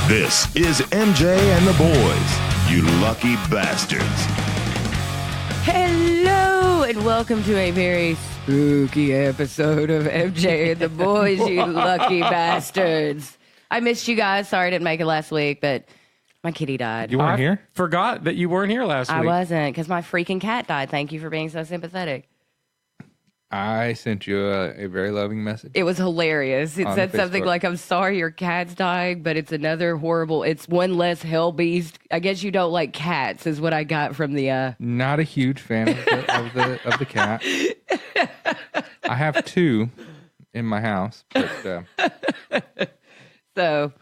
This is MJ and the boys, you lucky bastards. Hello, and welcome to a very spooky episode of MJ and the boys, you lucky bastards. I missed you guys. Sorry I didn't make it last week, but my kitty died. You weren't here? Forgot that you weren't here last week. I wasn't, because my freaking cat died. Thank you for being so sympathetic. I sent you a very loving message. It was hilarious. It On said something Facebook. like, I'm sorry your cat's dying, but it's another horrible, it's one less hell beast. I guess you don't like cats, is what I got from the... Not a huge fan of the cat. I have two in my house, but So,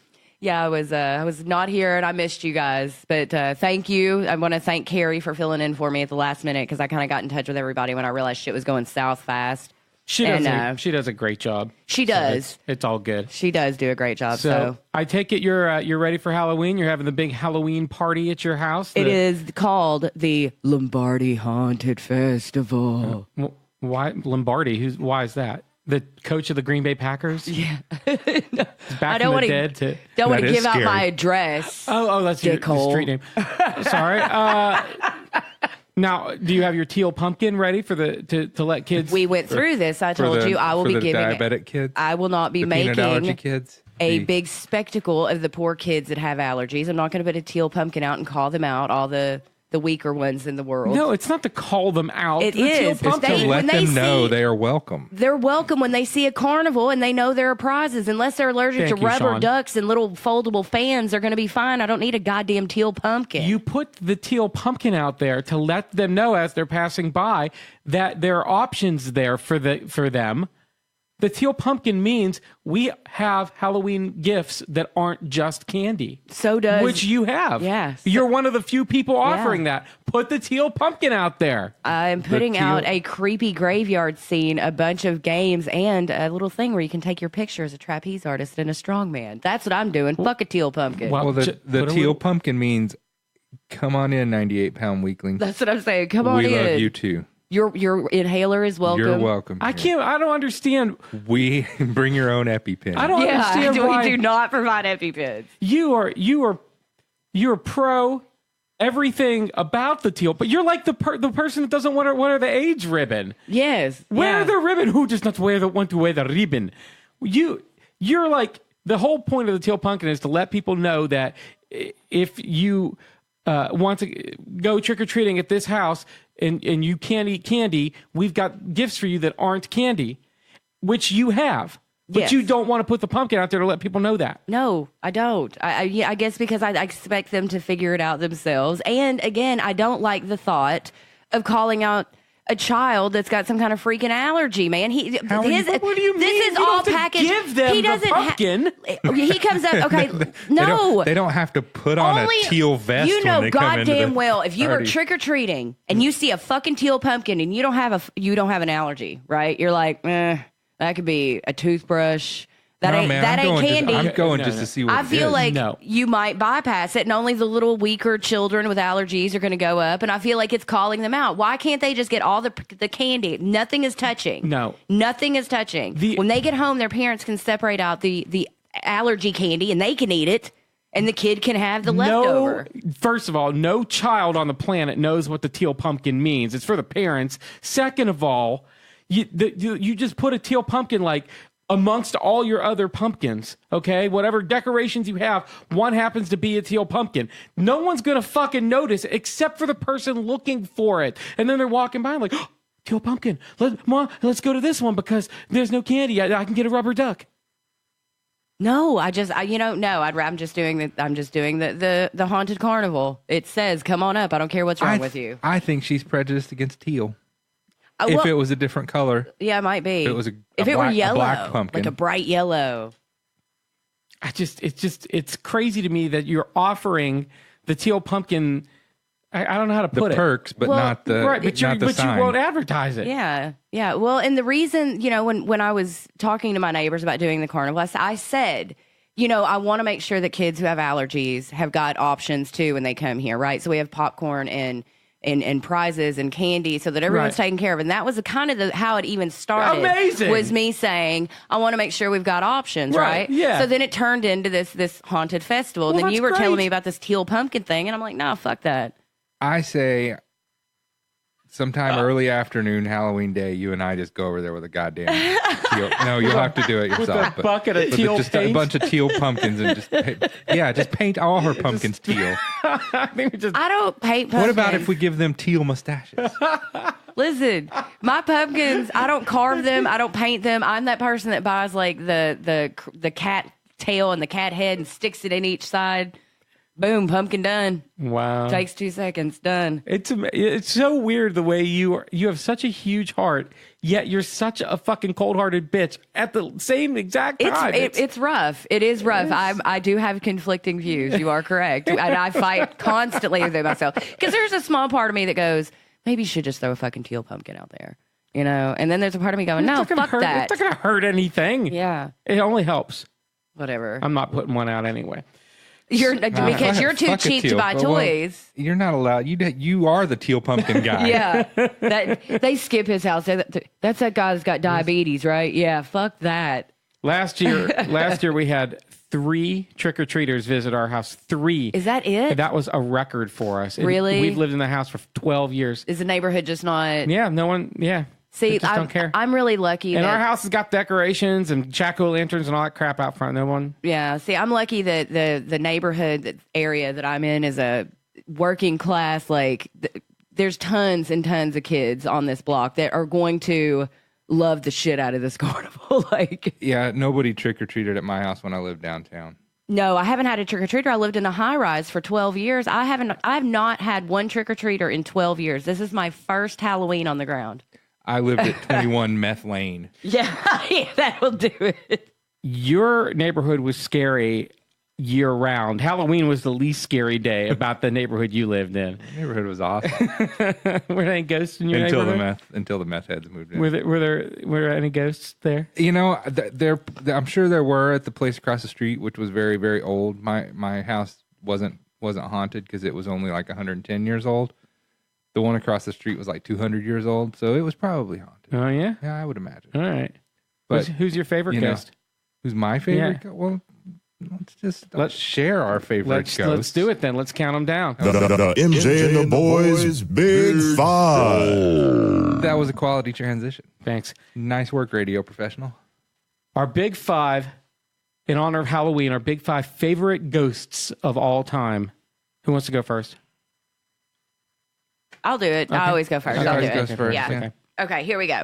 yeah, I was not here and I missed you guys. But thank you. I want to thank Carrie for filling in for me at the last minute because I kind of got in touch with everybody when I realized shit was going south fast. She does a great job. She So does. it's all good. She does do a great job. So So I take it you're ready for Halloween. You're having the big Halloween party at your house. it is called the Lombardi Haunted Festival. Why Lombardi? Why is that? The coach of the Green Bay Packers? Yeah. Back I from don't the want dead to. Don't want to That is give out scary. my address. Oh, that's your Dickhole. street name. Sorry. Now, do you have your teal pumpkin ready for to let kids? We went through this. I for told the, you I will for be the giving diabetic kids, I will not be the peanut allergy making kids, a the- big spectacle of the poor kids that have allergies. I'm not going to put a teal pumpkin out and call them out, all the weaker ones in the world. No, it's not to call them out. It The teal is. pumpkin- to They- let when they them know see- they are welcome. They're welcome when they see a carnival and they know there are prizes. Unless they're allergic Thank to you, rubber Sean. ducks and little foldable fans, they're going to be fine. I don't need a goddamn teal pumpkin. You put the teal pumpkin out there to let them know as they're passing by that there are options there for them. The teal pumpkin means we have Halloween gifts that aren't just candy. So does... Which you have. Yes. You're one of the few people offering that. Put the teal pumpkin out there. I'm putting teal- out a creepy graveyard scene, a bunch of games, and a little thing where you can take your picture as a trapeze artist and a strongman. That's what I'm doing. Fuck a teal pumpkin. Well, Well, the put teal a little- pumpkin means, come on in, 98-pound weakling. That's what I'm saying. Come on We in. love you too. Your inhaler is welcome. You're welcome. I here. don't understand. We bring your own EpiPen. I don't Yeah, understand we why do not provide EpiPens. you're pro everything about the teal, but you're like the person that doesn't wear the AIDS ribbon. Yes. Wear yeah. the ribbon. Who does not want to wear the ribbon? You're like, the whole point of the teal pumpkin is to let people know that if you want to go trick or treating at this house and you can't eat candy, we've got gifts for you that aren't candy, which you have. But Yes. you don't want to put the pumpkin out there to let people know that. No, I don't. I guess because I expect them to figure it out themselves. And again, I don't like the thought of calling out a child that's got some kind of freaking allergy, man. What do you mean? This is You don't all have to packaged. give them he the doesn't pumpkin. He comes up. Okay, no. They don't have to put on Only, a teal vest. you know when they come into goddamn the well, if you were party. trick or treating and you see a fucking teal pumpkin and you don't have an allergy, right? You're like, that could be a toothbrush. That No, ain't man, that I'm ain't going candy. I'm going No, just no. to see what I it feel is. like No. you might bypass it, and only the little weaker children with allergies are going to go up. And I feel like it's calling them out. Why can't they just get all the candy? Nothing is touching. No. Nothing is touching. When they get home, their parents can separate out the allergy candy, and they can eat it, and the kid can have the leftover. First of all, no child on the planet knows what the teal pumpkin means. It's for the parents. Second of all, you just put a teal pumpkin like amongst all your other pumpkins, okay? Whatever decorations you have, one happens to be a teal pumpkin. No one's gonna fucking notice except for the person looking for it. And then they're walking by like, oh, teal pumpkin. Let's go to this one because there's no candy. I can get a rubber duck. No, I'm just doing the haunted carnival. It says, "Come on up." I don't care what's wrong with you. I think she's prejudiced against teal. Well, If it was a different color, yeah, it might be. if it was if it were a yellow, black pumpkin. like a bright yellow. It's crazy to me that you're offering the teal pumpkin. I don't know how to the put it. perks, but Well, not the Right, but not the you sign. won't advertise it. Yeah, yeah. Well, and the reason, when I was talking to my neighbors about doing the carnival, I said, I want to make sure that kids who have allergies have got options too when they come here, right? So we have popcorn and and prizes and candy so that everyone's Right. taken care of. And that was kind of how it even started. Amazing. Was me saying, I want to make sure we've got options, Right, right? yeah. So then it turned into this haunted festival. And Well, then you were that's telling great. me about this teal pumpkin thing, and I'm like, no, fuck that. I say sometime early afternoon, Halloween day, you and I just go over there with a goddamn teal. No, you'll have to do it yourself. a bucket of teal just paint? a bunch of teal pumpkins and just paint all her pumpkins teal. I think we just I don't paint pumpkins. What about if we give them teal mustaches? Listen, my pumpkins, I don't carve them. I don't paint them. I'm that person that buys like the cat tail and the cat head and sticks it in each side. Boom, pumpkin done. wow. Takes 2 seconds, done. It's so weird the way you have such a huge heart, yet you're such a fucking cold-hearted bitch at the same exact time. It's rough. It is rough. I do have conflicting views. You are correct. And I fight constantly with myself. Because there's a small part of me that goes, maybe you should just throw a fucking teal pumpkin out there. You know? And then there's a part of me going, no, not gonna fuck hurt, that. It's not going to hurt anything. Yeah. It only helps. Whatever. I'm not putting one out anyway. Because you're too Fuck a cheap to teal. buy Well, toys. You're not allowed. You are the teal pumpkin guy. Yeah, they skip his house. That's that guy that's got diabetes, right? Yeah, fuck that. Last year we had 3 trick-or-treaters visit our house. 3. Is that it? That was a record for us. And Really? We've lived in the house for 12 years. Is the neighborhood just not? Yeah, no one, yeah. See, They just don't care. I'm really lucky. And that, our house has got decorations and jack-o'-lanterns and all that crap out front. No one. Yeah, see, I'm lucky that the neighborhood area that I'm in is a working class. Like, there's tons and tons of kids on this block that are going to love the shit out of this carnival. Like, Yeah, nobody trick or treated at my house when I lived downtown. no, I haven't had a trick or treater. I lived in a high rise for 12 years. I have not had one trick or treater in 12 years. This is my first Halloween on the ground. I lived at 21 Meth Lane. Yeah, yeah, that will do it. Your neighborhood was scary year round. Halloween was the least scary day about the neighborhood you lived in. The neighborhood was awesome Were there any ghosts in your until neighborhood? the meth heads moved in. Were there any ghosts there? You know, I'm sure there were at the place across the street, which was very, very old. My house wasn't haunted because it was only like 110 years old. The one across the street was like 200 years old, so it was probably haunted. Oh yeah. Yeah, I would imagine. All right. But Who's your favorite you know, ghost? who's my favorite? Yeah. Well, let's share our favorite Let's ghosts. do it then. Let's count them down. The MJ and the Boys Big Five. That was a quality transition. Thanks. Nice work, radio professional. Our big 5, in honor of Halloween, our big 5 favorite ghosts of all time. Who wants to go first? I'll do it. I always go first. Okay. I'll do Always goes it. first, Yeah. yeah. Okay, here we go.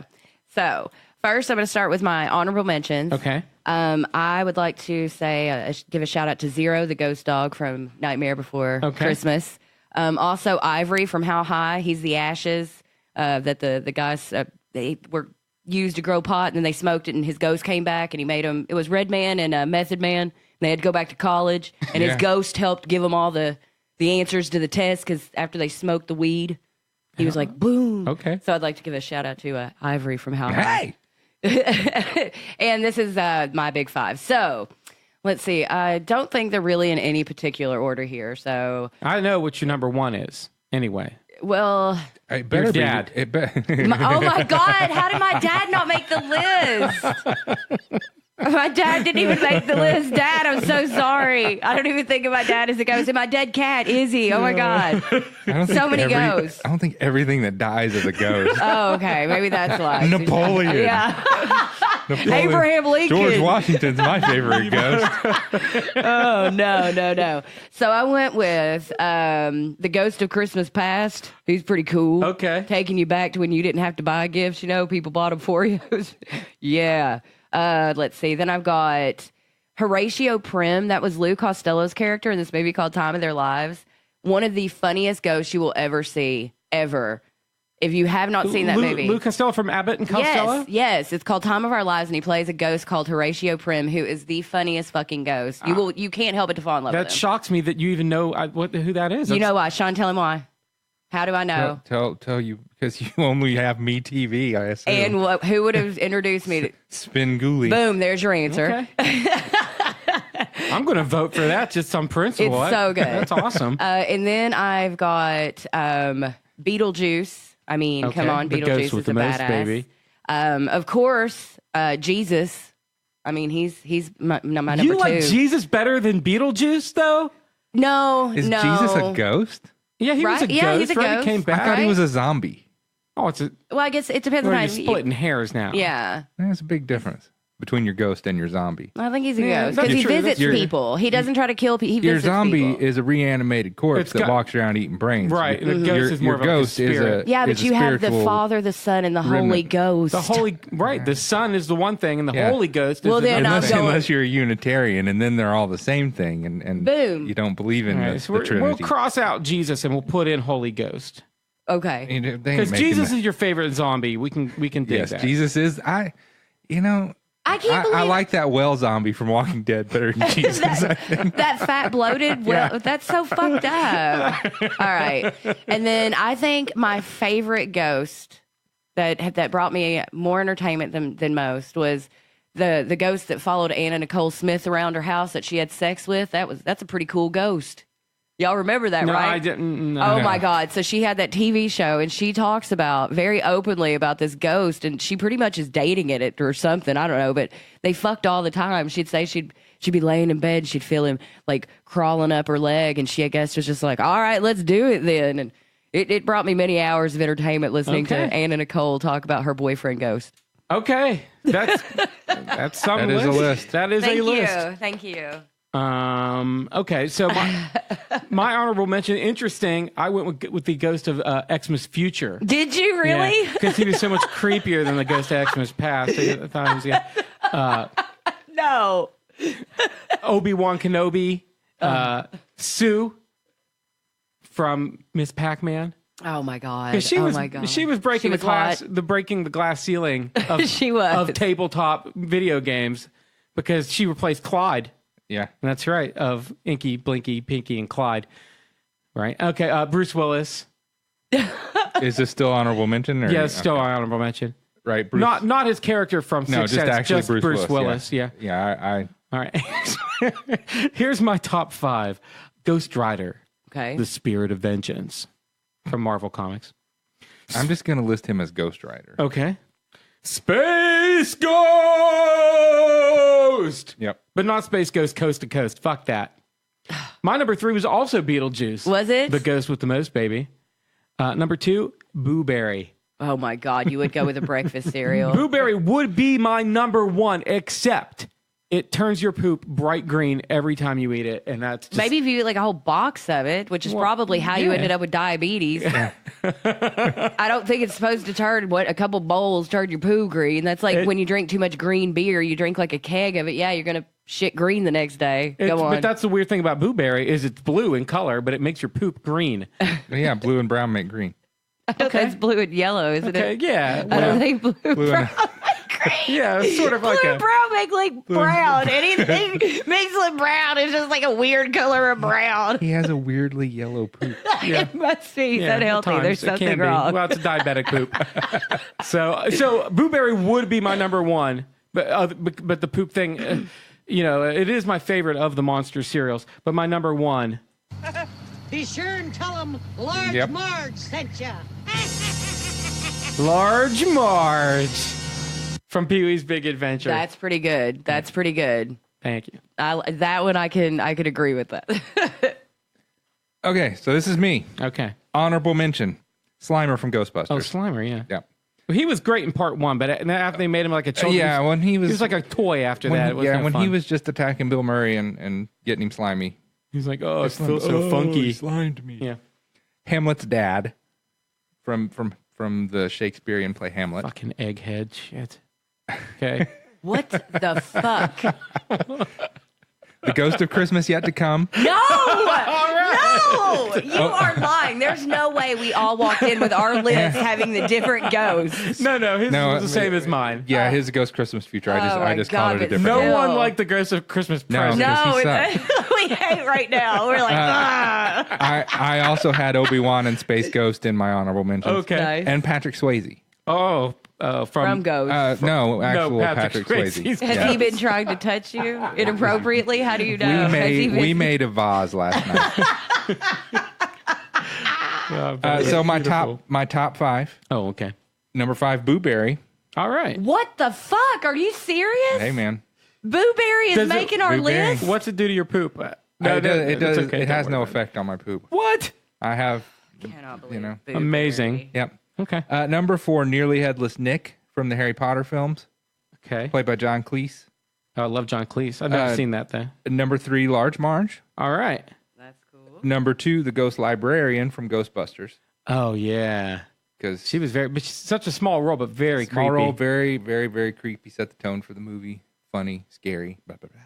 So first, I'm going to start with my honorable mentions. Okay. I would like to say, give a shout out to Zero, the ghost dog from Nightmare Before Okay. Christmas. Also, Ivory from How High. He's the ashes that the guys they were used to grow pot, and then they smoked it, and his ghost came back, and he made him. It was Red Man and Method Man. And they had to go back to college, and his Yeah. ghost helped give them all the answers to the test because after they smoked the weed, he was like, boom. Okay. So I'd like to give a shout out to Ivory from How High. Hey, And this is my big 5. So let's see. I don't think they're really in any particular order here. So, I know what your number 1 is. Anyway. well, it better Your be. dad. It be- oh my God, how did my dad not make the list? My dad didn't even make the list. Dad, I'm so sorry. I don't even think of my dad as a ghost. And my dead cat, Izzy. Oh my God. I don't think So many ghosts. I don't think everything that dies is a ghost. Oh, okay. Maybe that's why. Napoleon. Yeah. Napoleon. Abraham Lincoln. George Washington's my favorite ghost. Oh, no. So I went with the Ghost of Christmas Past. He's pretty cool. Okay. Taking you back to when you didn't have to buy gifts, people bought them for you. Yeah. Let's see. Then I've got Horatio Prim. That was Lou Costello's character in this movie called Time of Their Lives. One of the funniest ghosts you will ever see, ever. If you have not seen that movie. Lou Costello from Abbott and Costello? Yes. It's called Time of Our Lives, and he plays a ghost called Horatio Prim, who is the funniest fucking ghost. You can't help but to fall in love with That him. shocks me that you even know who that is. You know why? Sean, tell him why. How do I know? Tell you because you only have Me TV, I assume. And who would have introduced me to? Spin Ghoulie. Boom, there's your answer. Okay. I'm going to vote for that just on principle. It's so good. That's awesome. And then I've got Beetlejuice. I mean, Okay. come on, The ghost Beetlejuice with is the a most, badass. baby. Of course, Jesus. I mean, he's my number You two. like Jesus better than Beetlejuice, though? No, Is no. Jesus a ghost? Yeah, he was Right? a Yeah, ghost. he's a right? ghost. He came back. I thought he Right? was a zombie. Oh, it's a. Well, I guess it depends on We're how just splitting hairs now. Yeah, There's a big difference between your ghost and your zombie. I think he's a Yeah, ghost that's because he true. visits That's- people. He doesn't try to kill people. He Your visits zombie people. is a reanimated corpse It's that got- walks around eating brains. Right, the ghost Your, is more your of like a ghost is spirit. Yeah, but is a you have the spiritual Father, the Son, and the Holy remnant. Ghost. The Holy, right? The Son is the one thing, and the Yeah. Holy Ghost is Well, the then other I'm Unless, thing. going- unless you're a Unitarian, and then they're all the same thing, and Boom. you don't believe in All right, the, so the we'll Trinity. cross out Jesus and we'll put in Holy Ghost Okay. They ain't because making Jesus that. is your favorite zombie. We can dig Yes, that. Jesus is. I can't believe I like that well zombie from Walking Dead better than Jesus. I think. that fat bloated. Well, that's so fucked up. All right, and then I think my favorite ghost that brought me more entertainment than most was the ghost that followed Anna Nicole Smith around her house that she had sex with. That's a pretty cool ghost. Y'all remember that, No, right? I didn't. No. Oh my God. So she had that TV show and she talks about very openly about this ghost and she pretty much is dating it or something. I don't know, but they fucked all the time. She'd say she'd be laying in bed. She'd feel him like crawling up her leg. And she, I guess, was just like, all right, let's do it then. And it brought me many hours of entertainment listening to Okay. Anna Nicole talk about her boyfriend ghost. Okay, that's some That is a list. list. That is a list. Thank you. Okay, so my honorable mention, interesting. I went with the ghost of Xmas Future. Did you really? Because he was so much creepier than the ghost of Xmas Past. I thought he was No. Obi-Wan Kenobi, Sue from Miss Pac-Man. Oh my God. 'Cause Oh my God. she was breaking She was the glass, hot. breaking the glass ceiling of, She was. of tabletop video games because she replaced Clyde. Yeah. And that's right, of Inky, Blinky, Pinky, and Clyde. Right? Okay, Bruce Willis. Is this still honorable mention? Or, Yeah, still okay. honorable mention. Right. Bruce. Not his character from no, Sixth just Sense, actually just Bruce Willis. Yeah. Yeah. All right. Here's my top 5. Ghost Rider, Okay. the Spirit of Vengeance from Marvel Comics. I'm just gonna list him as Ghost Rider. Okay. Space Ghost! Yep. But not Space Ghost Coast to Coast. Fuck that. My number 3 was also Beetlejuice. Was it? The Ghost with the Most, baby. Number 2, Boo Berry. Oh my God. You would go with a breakfast cereal. Boo Berry would be my number 1, except it turns your poop bright green every time you eat it. And that's just, Maybe if you eat like a whole box of it, which is probably how you yeah. ended up with diabetes. I don't think it's supposed to turn a couple bowls turn your poo green. That's like when you drink too much green beer, you drink like a keg of it. Yeah, you're gonna shit green the next day. Go on. But that's the weird thing about Boo Berry is it's blue in color, but it makes your poop green. Yeah. Blue and brown make green. That's blue and yellow, isn't Okay, it? yeah. I don't Well, think blue and Blue brown. and, yeah, it's sort of like Blue a and brown make like brown. Anything mixed with brown is just like a weird color of brown. he has a weirdly yellow poop. It must be yeah, that at healthy. times There's it can something be. wrong. Well, it's a diabetic poop. So Boo Berry would be my number 1, but the poop thing, it is my favorite of the monster cereals. But my number 1. Be sure and tell them Large Yep. Marge sent ya. Large Marge from Pee-wee's Big Adventure. That's pretty good. That's pretty good. Thank you. That one I could agree with that. Okay, so this is me. Okay. Honorable mention: Slimer from Ghostbusters. Oh, Slimer, yeah. Yeah. He was great in part 1, but after they made him like a children's... Yeah, when he he was, was like a toy after that. It was yeah, kinda when fun. he was just attacking Bill Murray and getting him slimy. He's like, oh, it feels so funky. Slimed me. Yeah. Hamlet's dad from the Shakespearean play Hamlet. Fucking egghead shit. Okay. What the fuck? The Ghost of Christmas Yet to Come. No! No! You are lying. There's no way we all walked in with our list having the different ghosts. No, his No, was the same as mine. Yeah, his Ghost Christmas Future. Oh I my just God, called it a but different No name. Still. one liked the Ghost of Christmas No. Present. Because he No, sucked. we hate right now. We're like, ah. I also had Obi-Wan and Space Ghost in my honorable mentions. Okay. Nice. And Patrick Swayze. From Ghost. No, actual Patrick Swayze. Swayze's Has Yeah. he been trying to touch you inappropriately? How do you know? Has he been- We made a vase last night. So my top 5. Oh, okay. Number 5, Boo Berry. All right. What the fuck? Are you serious? Hey man, Boo Berry is Does it- making our Boo Berry. list. What's it do to your poop? it has no effect on my poop. What? I have, Cannot believe know. Boo Amazing. Berry. yep. Okay. Number 4, Nearly Headless Nick from the Harry Potter films, Okay. played by John Cleese. Oh, I love John Cleese. I've never seen that though. Number 3, Large Marge. All right. That's cool. Number 2, the Ghost Librarian from Ghostbusters. Oh yeah. Because She was but she's such a small role, but very small creepy. role, very, very, very creepy. Set the tone for the movie. Funny, scary. Blah, blah, blah.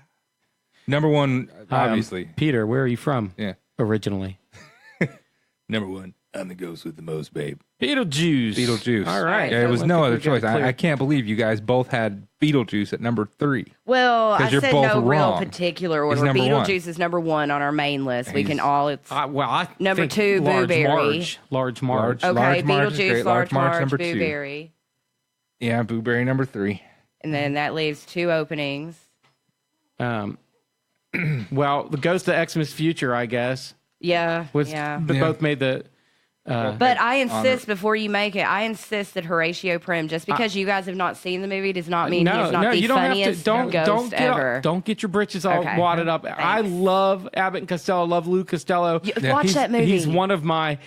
Number 1, obviously. Peter, where are you from? Yeah. Originally. Number 1, I'm the ghost with the most, babe. Beetlejuice. Beetlejuice. All right. Yeah, it was I no think other we got it choice. clear. I can't believe you guys both had Beetlejuice at number 3. Well, I 'Cause you're said both no real wrong. particular order. number one. Beetlejuice is number 1 on our main list. We can He's- all. It's I Number think 2, Boo Large Berry. Marge. Large Marge. Large- okay. Marge is Beetlejuice, great. Large Marge, number Boo 2. Berry, Yeah, Boo Berry number 3. and then that leaves 2 openings. Well, the Ghost of Xmas Future, I guess, Yeah, was yeah. they Yeah. both made the. But I insist before you make it. I insist that Horatio Prim, just because you guys have not seen the movie, does not mean he's not the you don't have to. funniest Don't ghost get ever. don't get your britches all Okay. wadded up. I love Abbott and Costello. I love Lou Costello. Watch He's- that movie. He's one of my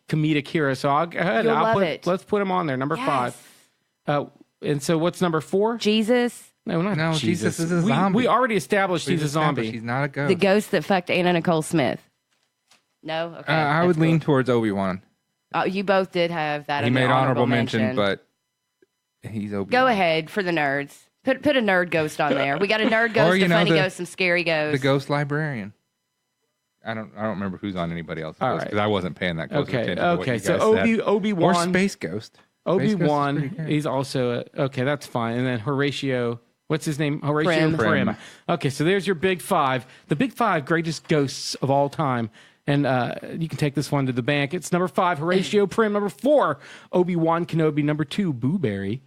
comedic heroes. So I'll go ahead. You'll I'll love put, it. Let's put him on there. Number 5. And so what's number 4? Jesus, No, not No, Jesus is a we, zombie. We already established he's a zombie. He's not a ghost. the ghost that fucked Anna Nicole Smith. No, okay. I that's would lean cool. towards Obi-Wan. You both did have that. He in the made honorable mention, but he's Obi-Wan. go ahead for the nerds. Put a nerd ghost on there. We got a nerd ghost, you a know, funny the- ghost, some scary ghosts. The Ghost Librarian. I don't remember who's on anybody else's All list right. because I wasn't paying that close Okay, attention to what okay. you So guys said. Or Obi-Wan. Space Ghost. Space Ghost is Obi-Wan, pretty good. he's also okay. That's fine. And then Horatio, what's his name? Horatio Prim. Prim. Okay, so there's your big 5, the big 5 greatest ghosts of all time. And you can take this one to the bank. It's number 5, Horatio Prim. Number 4, Obi-Wan Kenobi. Number 2, Boo Berry.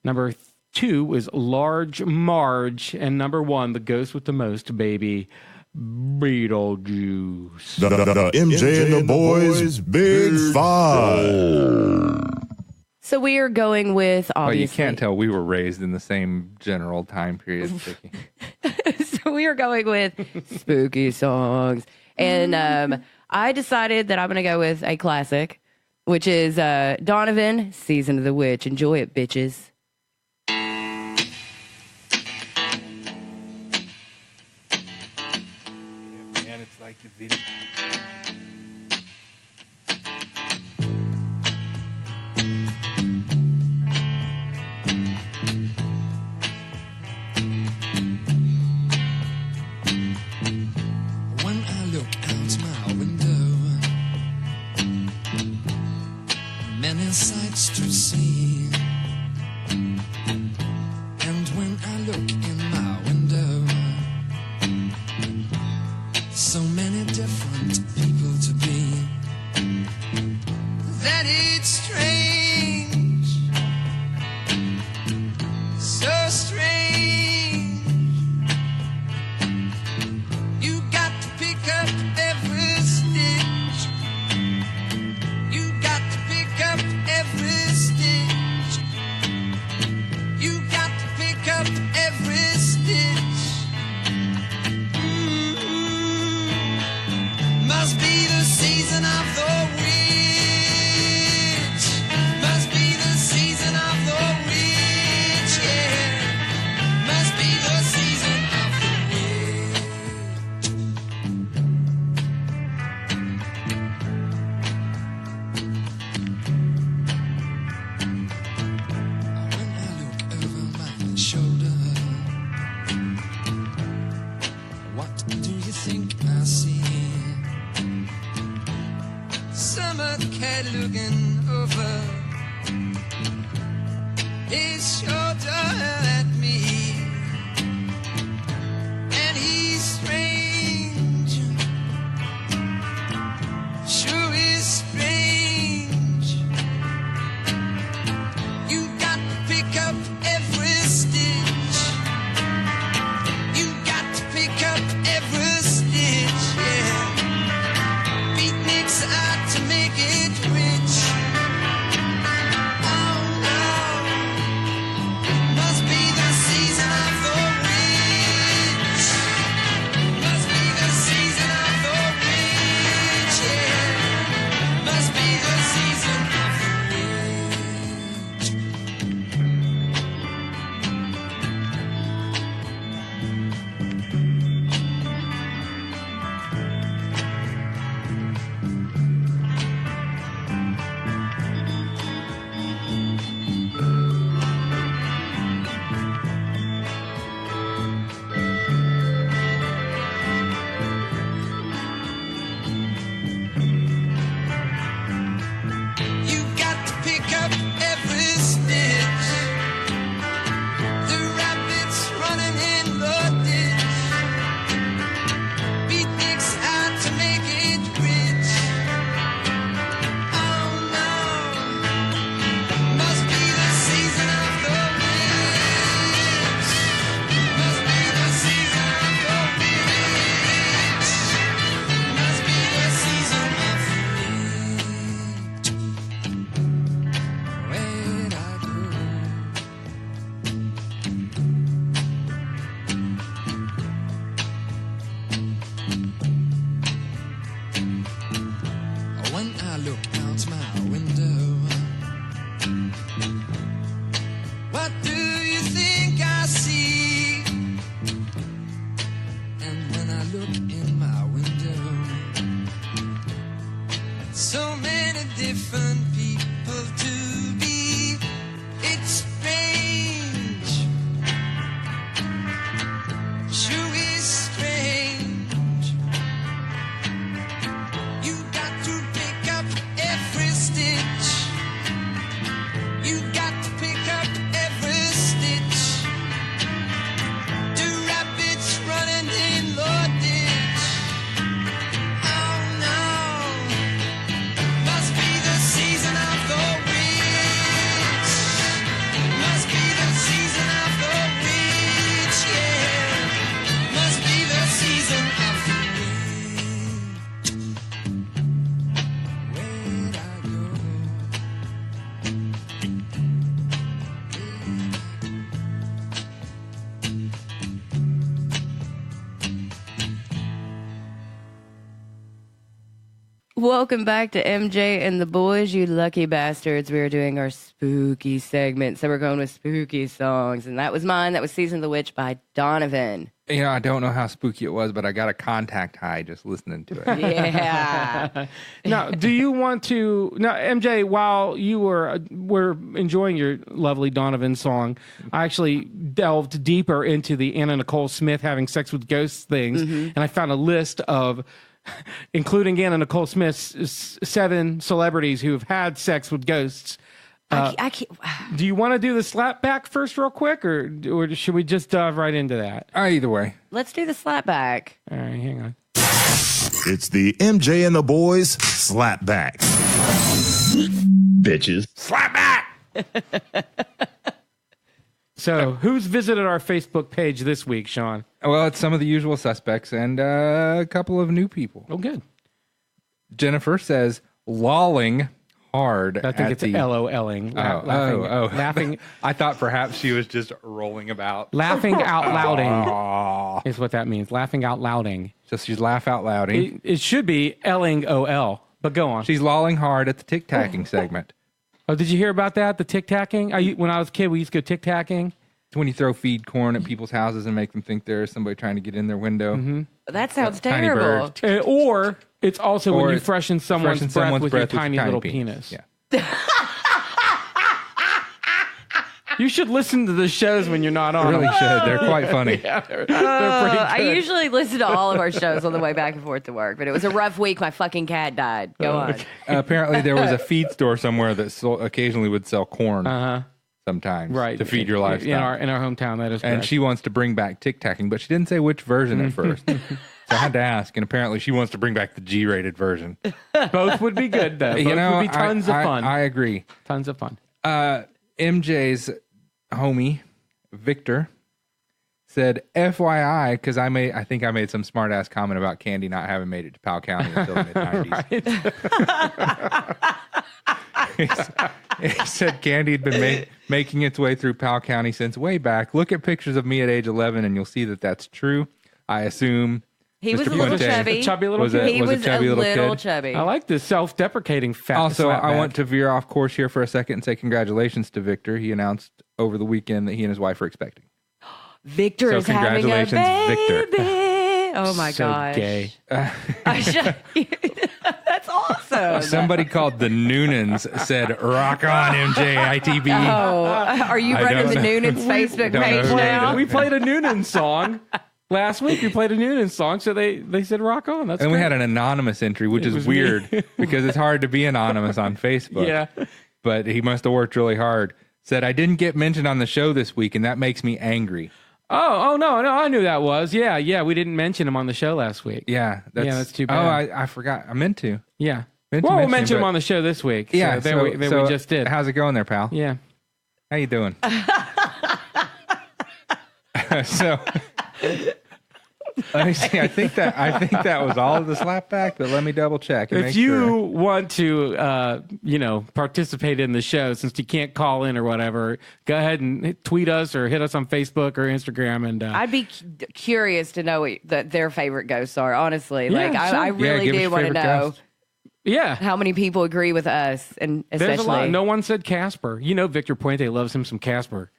Number 2 is Large Marge, and number 1, the ghost with the most, baby, Beetlejuice. The MJ and the Boys Big Five. So we are going with Well, obviously. you can't tell we were raised in the same general time period. Vicky. So we are going with spooky songs, and I decided that I'm going to go with a classic, which is Donovan, "Season of the Witch." Enjoy it, bitches. Man, it's like the video. When I look out my window, many sights to see. And when I look in my window, so many different people to be, that it's strange, so strange. You got to pick up every stitch. You got to pick up every stitch. You got to pick up every stitch. Must be the season of the witch. Must be the season of the witch, yeah. Must be the season of the witch. When I look over my shoulder, what do you think I see? Summer cat looking over his shoulder at me, and he's strange, sure is strange. You got to pick up every stitch. You got to pick up every stitch, yeah. Beatniks out to make look in my window. So many different people to be. It's strange. Sure is strange. You got to pick up every stitch. You got to pick up every stitch. Two rabbits running in the ditch. Oh no. Must be the season of the witch. Must be the season of the witch, yeah. Must be the season of the witch. Where'd I go? Welcome back to MJ and the Boys, you lucky bastards. We are doing our spooky segment, so we're going with spooky songs. And that was mine. That was Season of the Witch by Donovan. You know, I don't know how spooky it was, but I got a contact high just listening to it. Yeah. Now, do you want to now, MJ? While you were enjoying your lovely Donovan song, I actually delved deeper into the Anna Nicole Smith having sex with ghosts things, and I found a list of, including Anna Nicole Smith's 7 celebrities who have had sex with ghosts. I can't. Do you want to do the slap back first, real quick, or should we just dive right into that? Either way. Let's do the slap back. All right, hang on. It's the MJ and the Boys Slap Back. Bitches. Slap back! So, who's visited our Facebook page this week, Sean? Well, it's some of the usual suspects and a couple of new people. Oh, good. Jennifer says, lolling hard. I think it's LOLing. Laughing. I thought perhaps she was just rolling about. Laughing out louding Aw. is what that means. Laughing out louding. So she's laugh out louding. It should be Elling OL, but go on. She's lolling hard at the tic-tacking segment. Oh, did you hear about that? The tic-tacking? When I was a kid, we used to go tic-tacking. It's when you throw feed corn at people's houses and make them think there's somebody trying to get in their window. That sounds Tiny terrible. bird. Or it's also when you it's freshen someone's breath with your tiny little penis. Yeah. You should listen to the shows when you're not on. Really them. should. They're quite funny. They're pretty good. I usually listen to all of our shows on the way back and forth to work, but it was a rough week. My fucking cat died. Go on. Apparently, there was a feed store somewhere that occasionally would sell corn sometimes Right. to feed your livestock. In our hometown, that is correct. And she wants to bring back tic-tacking, but she didn't say which version at first. So I had to ask, and apparently she wants to bring back the G-rated version. Both would be good, though. Both would be tons of fun. I agree. Tons of fun. MJ's homie, Victor, said, FYI, because I think I made some smart-ass comment about Candy not having made it to Powell County until the mid-90s. He said Candy had been making its way through Powell County since way back. Look at pictures of me at age 11, and you'll see that that's true. I assume He Mr. was a little Puente chubby. A chubby little was kid. He was a chubby little kid. chubby. I like this self-deprecating fact. Also, I want to veer off course here for a second and say congratulations to Victor. He announced over the weekend that he and his wife are expecting. Victor So is having a congratulations, baby. Victor. Oh my so gosh. gay. That's awesome. Somebody called the Noonans said, rock on, MJ, ITB. Oh, are you I running don't the know. Noonan's Facebook don't know page who that now? is. We played a Noonan song. Last week we played a Noonan song, so they said rock on. That's And we great. had an anonymous entry, which is was me. weird because it's hard to be anonymous on Facebook. Yeah. But he must have worked really hard. Said, I didn't get mentioned on the show this week, and that makes me angry. Oh no, I knew that was. Yeah, we didn't mention him on the show last week. Yeah, that's too bad. Oh, I forgot. I meant to. Yeah. Meant to Well, we'll mention mention him but- on the show this week. Yeah, So there we just did. How's it going there, pal? Yeah. How you doing? So let me see. I think that was all of the slapback, but let me double check. And If make you sure. want to, participate in the show, since you can't call in or whatever, go ahead and tweet us or hit us on Facebook or Instagram. And I'd be curious to know what their favorite ghosts are, honestly. Yeah, Like, sure. I Yeah, really give us do your want to favorite know ghost. yeah, how many people agree with us, and there's a lot. especially No one said Casper. You know, Victor Puente loves him some Casper.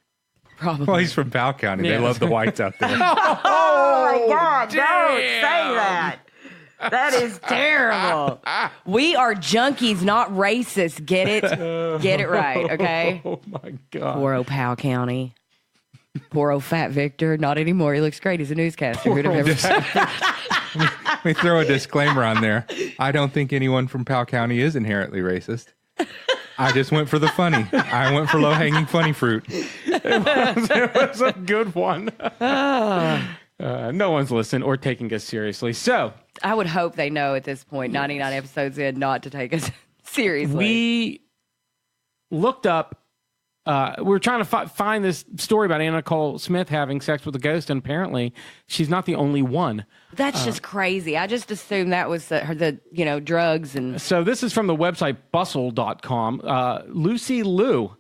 probably. Well, he's from Powell County. Yeah. They love the whites out there. Oh my God! Don't say That is terrible. We are junkies, not racist. Get it? Get it right, okay? Oh my God. Poor old Powell County. Poor old Fat Victor. Not anymore. He looks great. He's a newscaster. Who'd have ever... Let me throw a disclaimer on there. I don't think anyone from Powell County is inherently racist. I just went for the funny. I went for low-hanging funny fruit. It was a good one. No one's listening or taking us seriously. So I would hope they know at this point, 99 episodes in, not to take us seriously. we looked up. We were trying to find this story about Anna Nicole Smith having sex with a ghost, and apparently she's not the only one. That's just crazy. I just assumed that was the drugs and... So this is from the website bustle.com. Lucy Liu,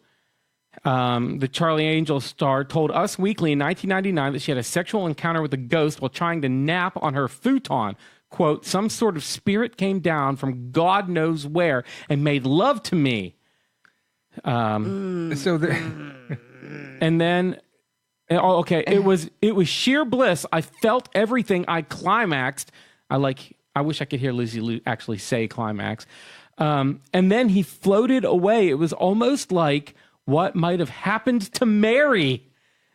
the Charlie Angel star, told Us Weekly in 1999 that she had a sexual encounter with a ghost while trying to nap on her futon. Quote, some sort of spirit came down from God knows where and made love to me. So And then, okay, it was sheer bliss. I felt everything. I climaxed. I wish I could hear Lucy Liu actually say climax. And then he floated away. It was almost like what might have happened to Mary.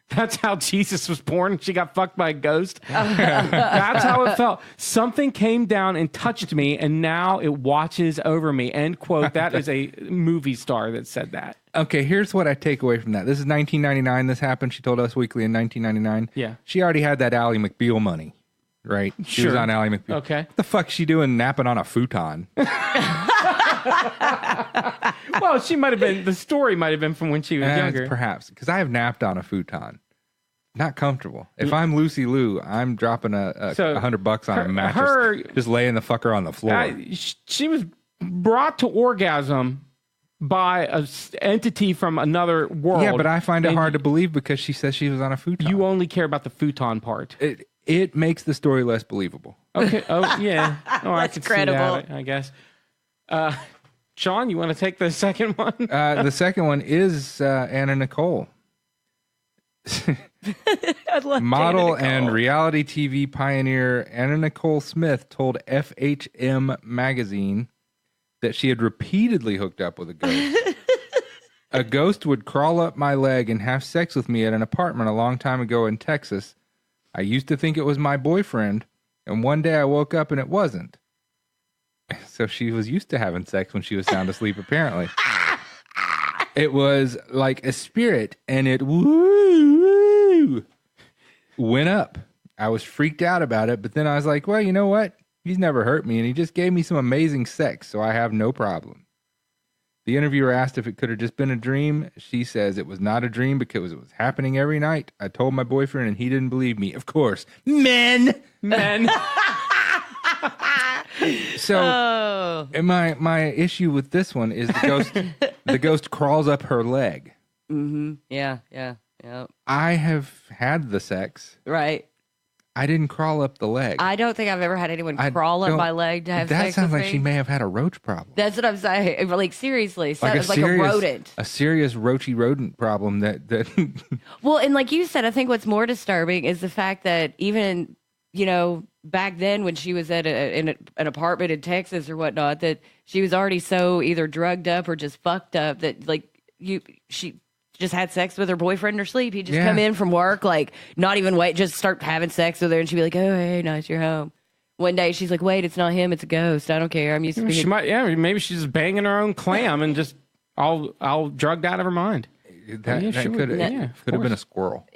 That's how Jesus was born. She got fucked by a ghost. That's how it felt. Something came down and touched me, and now it watches over me. End quote. That is a movie star that said that. Okay, here's what I take away from that. This is 1999. This happened. She told Us Weekly in 1999. Yeah. She already had that Ally McBeal money, right? She was Sure. on Ally McBeal. Okay. What the fuck's she doing napping on a futon? Well, she might have been, the story might have been from when she was younger. Perhaps, because I have napped on a futon. Not comfortable. If I'm Lucy Liu, I'm dropping a So, $100 on a mattress. her- just laying the fucker on the floor. She was brought to orgasm by an entity from another world. Yeah, but I find it And hard to believe because she says she was on a futon. You only care about the futon part. It makes the story less believable. Okay. Oh, yeah. Oh, I Less could credible. see that, I guess. Sean, you want to take the second one? The second one is Anna Nicole. Model and reality TV pioneer Anna Nicole Smith told FHM magazine that she had repeatedly hooked up with a ghost. A ghost would crawl up my leg and have sex with me at an apartment a long time ago in Texas. I used to think it was my boyfriend, and one day I woke up and it wasn't. So she was used to having sex when she was sound asleep, apparently. It was like a spirit, and it went up. I was freaked out about it, but then I was like, well, you know what? He's never hurt me, and he just gave me some amazing sex, so I have no problem. The interviewer asked if it could have just been a dream. She says it was not a dream because it was happening every night. I told my boyfriend, and he didn't believe me. Of course. Men! So my issue with this one is the ghost crawls up her leg. Mm-hmm. Yeah. I have had the sex. Right. I didn't crawl up the leg. I don't think I've ever had anyone I crawl up don't- my leg to have that sex sounds with like me. she may have had a roach problem. That's what I'm saying. Like, seriously. So, Like it's like a rodent. A serious roachy rodent problem that Well, and like you said, I think what's more disturbing is the fact that even, back then when she was at in an apartment in Texas or whatnot, that she was already so either drugged up or just fucked up that she just had sex with her boyfriend in her sleep. He'd just come in from work, like not even wait, just start having sex with her, and she'd be like, "Oh, hey, nice, you're home." One day she's like, "Wait, it's not him, it's a ghost. I don't care. I'm used to being." She might, maybe she's just banging her own clam and just all drugged out of her mind. that Yeah, sure. could Yeah, of have been a course. squirrel.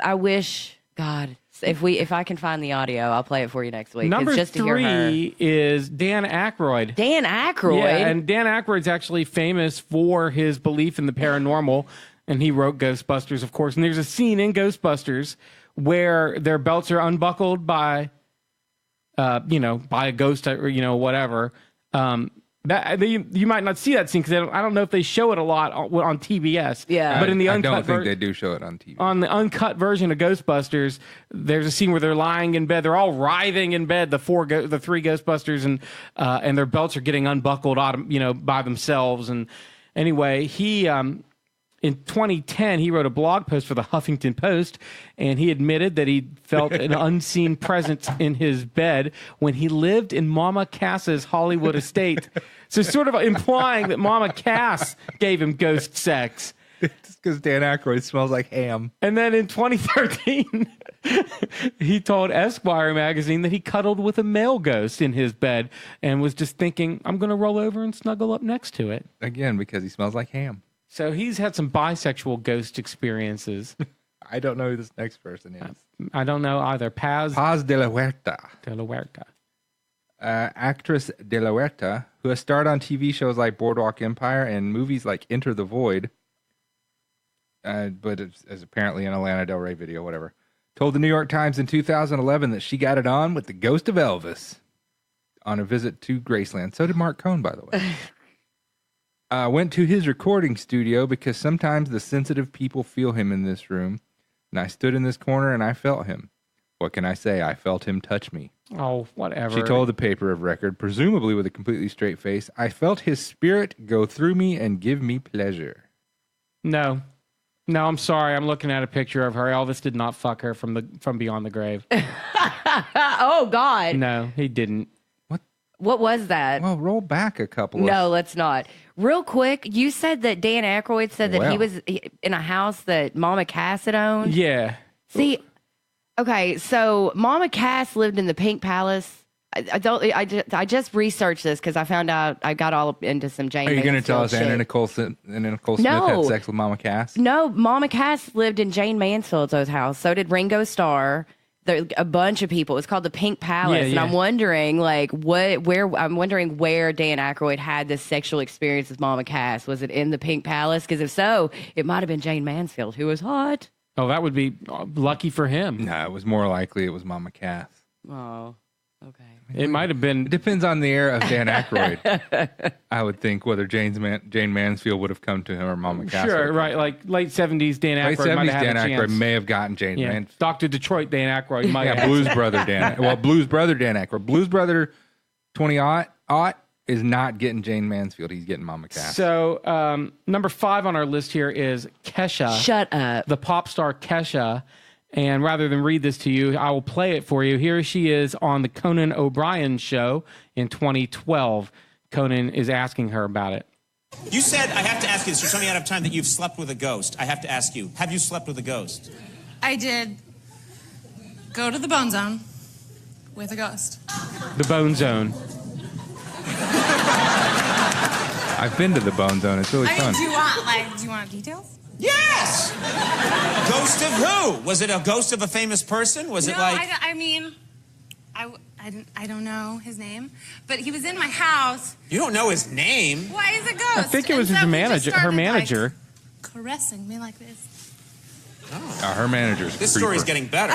I wish, God, if I can find the audio, I'll play it for you next week. Number It's just to hear her. 3 is Dan Aykroyd. Dan Aykroyd. Yeah, and Dan Aykroyd's actually famous for his belief in the paranormal, and he wrote Ghostbusters, of course. And there's a scene in Ghostbusters where their belts are unbuckled by a ghost or whatever. You might not see that scene because I don't know if they show it a lot on TBS. Yeah. but in the I uncut don't think they do show it on TV. on the uncut version of Ghostbusters, there's a scene where they're lying in bed. They're all writhing in bed. The three Ghostbusters, and their belts are getting unbuckled, by themselves. And anyway, he In 2010, he wrote a blog post for the Huffington Post, and he admitted that he felt an unseen presence in his bed when he lived in Mama Cass's Hollywood estate. So sort of implying that Mama Cass gave him ghost sex. Just because Dan Aykroyd smells like ham. And then in 2013, he told Esquire magazine that he cuddled with a male ghost in his bed and was just thinking, I'm going to roll over and snuggle up next to it. Again, because he smells like ham. So he's had some bisexual ghost experiences. I don't know who this next person is. I don't know either. Paz de la Huerta. de la Huerta. Actress de la Huerta, who has starred on TV shows like Boardwalk Empire and movies like Enter the Void, but is apparently an Lana Del Rey video, whatever, told the New York Times in 2011 that she got it on with the ghost of Elvis on a visit to Graceland. So did Mark Cohn, by the way. Went to his recording studio because sometimes the sensitive people feel him in this room. And I stood in this corner and I felt him. What can I say? I felt him touch me. Oh, whatever. She told the paper of record, presumably with a completely straight face, I felt his spirit go through me and give me pleasure. No, I'm sorry. I'm looking at a picture of her. Elvis did not fuck her from beyond the grave. Oh, God. No, he didn't. What was that? Well, roll back a couple No, let's not. Real quick, you said that Dan Aykroyd said that he Well. was in a house that Mama Cass had owned. Yeah. See, okay, so Mama Cass lived in the Pink Palace. I just researched this because I found out I got all into some Jane. Are you going to tell Mansfield us Anna shit. Nicole Smith No. had sex with Mama Cass? No, Mama Cass lived in Jane Mansfield's old house. So did Ringo Starr. A bunch of people. It's called the Pink Palace, Yeah, and yeah. I'm wondering, where Dan Aykroyd had this sexual experience with Mama Cass. Was it in the Pink Palace? Because if so, it might have been Jane Mansfield, who was hot. Oh, that would be lucky for him. No, it was more likely it was Mama Cass. Oh, okay. It might have It been. depends on the era of Dan Aykroyd. I would think whether Jane Mansfield would have come to him or Mama Cass. would Sure, have right. come. Like late 70s Dan Late Aykroyd might 70s have had Dan a Aykroyd chance. may have gotten Jane Yeah. Mansfield. Dr. Detroit Dan Aykroyd might Yeah, have. Blues Brother Dan. Well, Blues Brother Dan Aykroyd. Blues Brother 20-aught is not getting Jane Mansfield. He's getting Mama Cass. So, number 5 on our list here is Kesha. Shut up. The pop star Kesha. And rather than read this to you, I will play it for you. Here she is on the Conan O'Brien show in 2012. Conan is asking her about it. You said, I have to ask you this, you're running out of time, that you've slept with a ghost. I have to ask you, have you slept with a ghost? I did go to the Bone Zone with a ghost. The Bone Zone. I've been to the Bone Zone. It's really I mean, fun. do you want details? Yes! Ghost of who? Was it a ghost of a famous person? Was it No, like... I don't know his name, but he was in my house. You don't know his name? Why is a ghost? I think it was And his so he just manager, her started, manager. like, caressing me like this. Her manager's This creeper. story's getting better.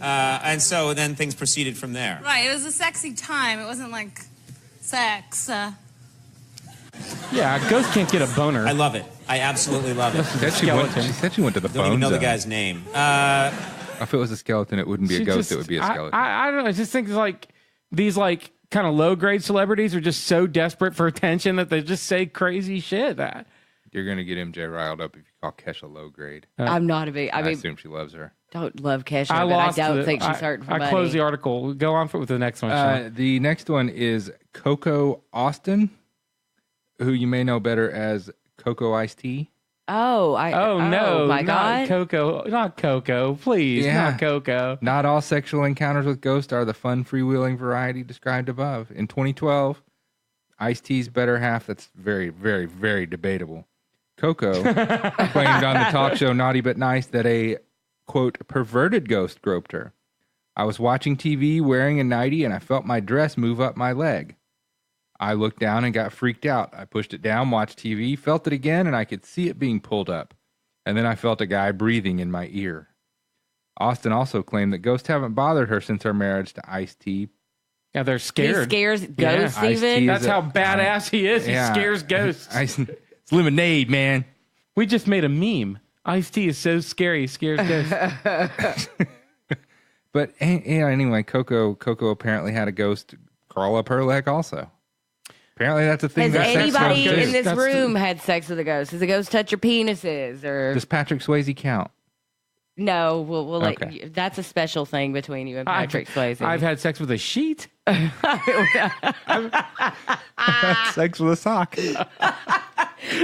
And so then things proceeded from there. Right, it was a sexy time. It wasn't like sex. Yeah, a ghost can't get a boner. I love it. I absolutely love it. She said she went to the Don't Bone even know the Zone. guy's name. If it was a skeleton, it wouldn't be a She ghost. just- It would be a skeleton. I don't know. I just think like these like kind of low grade celebrities are just so desperate for attention that they just say crazy shit. That You're going to get MJ riled up if you call Kesha low grade. I'm not a big. I I mean, assume she loves her. don't love Kesha, I but I lost. don't think she's hurting for I money. closed the article. Go on with the next one. Sean. The next one is Coco Austin, who you may know better as Coco Iced Tea. Oh, no, my not God. Coco, not Coco, please, Yeah. not Coco. Not all sexual encounters with ghosts are the fun, freewheeling variety described above. In 2012, Iced Tea's better half, that's very, very, very debatable. Coco claimed on the talk show Naughty But Nice that a, quote, perverted ghost groped her. I was watching TV wearing a nightie and I felt my dress move up my leg. I looked down and got freaked out. I pushed it down, watched TV, felt it again, and I could see it being pulled up. And then I felt a guy breathing in my ear. Austin also claimed that ghosts haven't bothered her since her marriage to Ice-T. Yeah, they're He scared. scares ghosts Ice-T even. is That's a- how badass he is. He Yeah. scares ghosts. It's lemonade, man. We just made a meme. Ice-T is so scary, he scares ghosts. But yeah, anyway, Coco apparently had a ghost crawl up her leg also. Apparently, that's a thing. Has that sex anybody sells in do. this That's room had sex with a ghost? Does the ghost touch your penises or Does Patrick Swayze count? no? We'll let Okay. you, that's a special thing between you and Patrick Swayze. I've had sex with a sheet. Sex with a sock.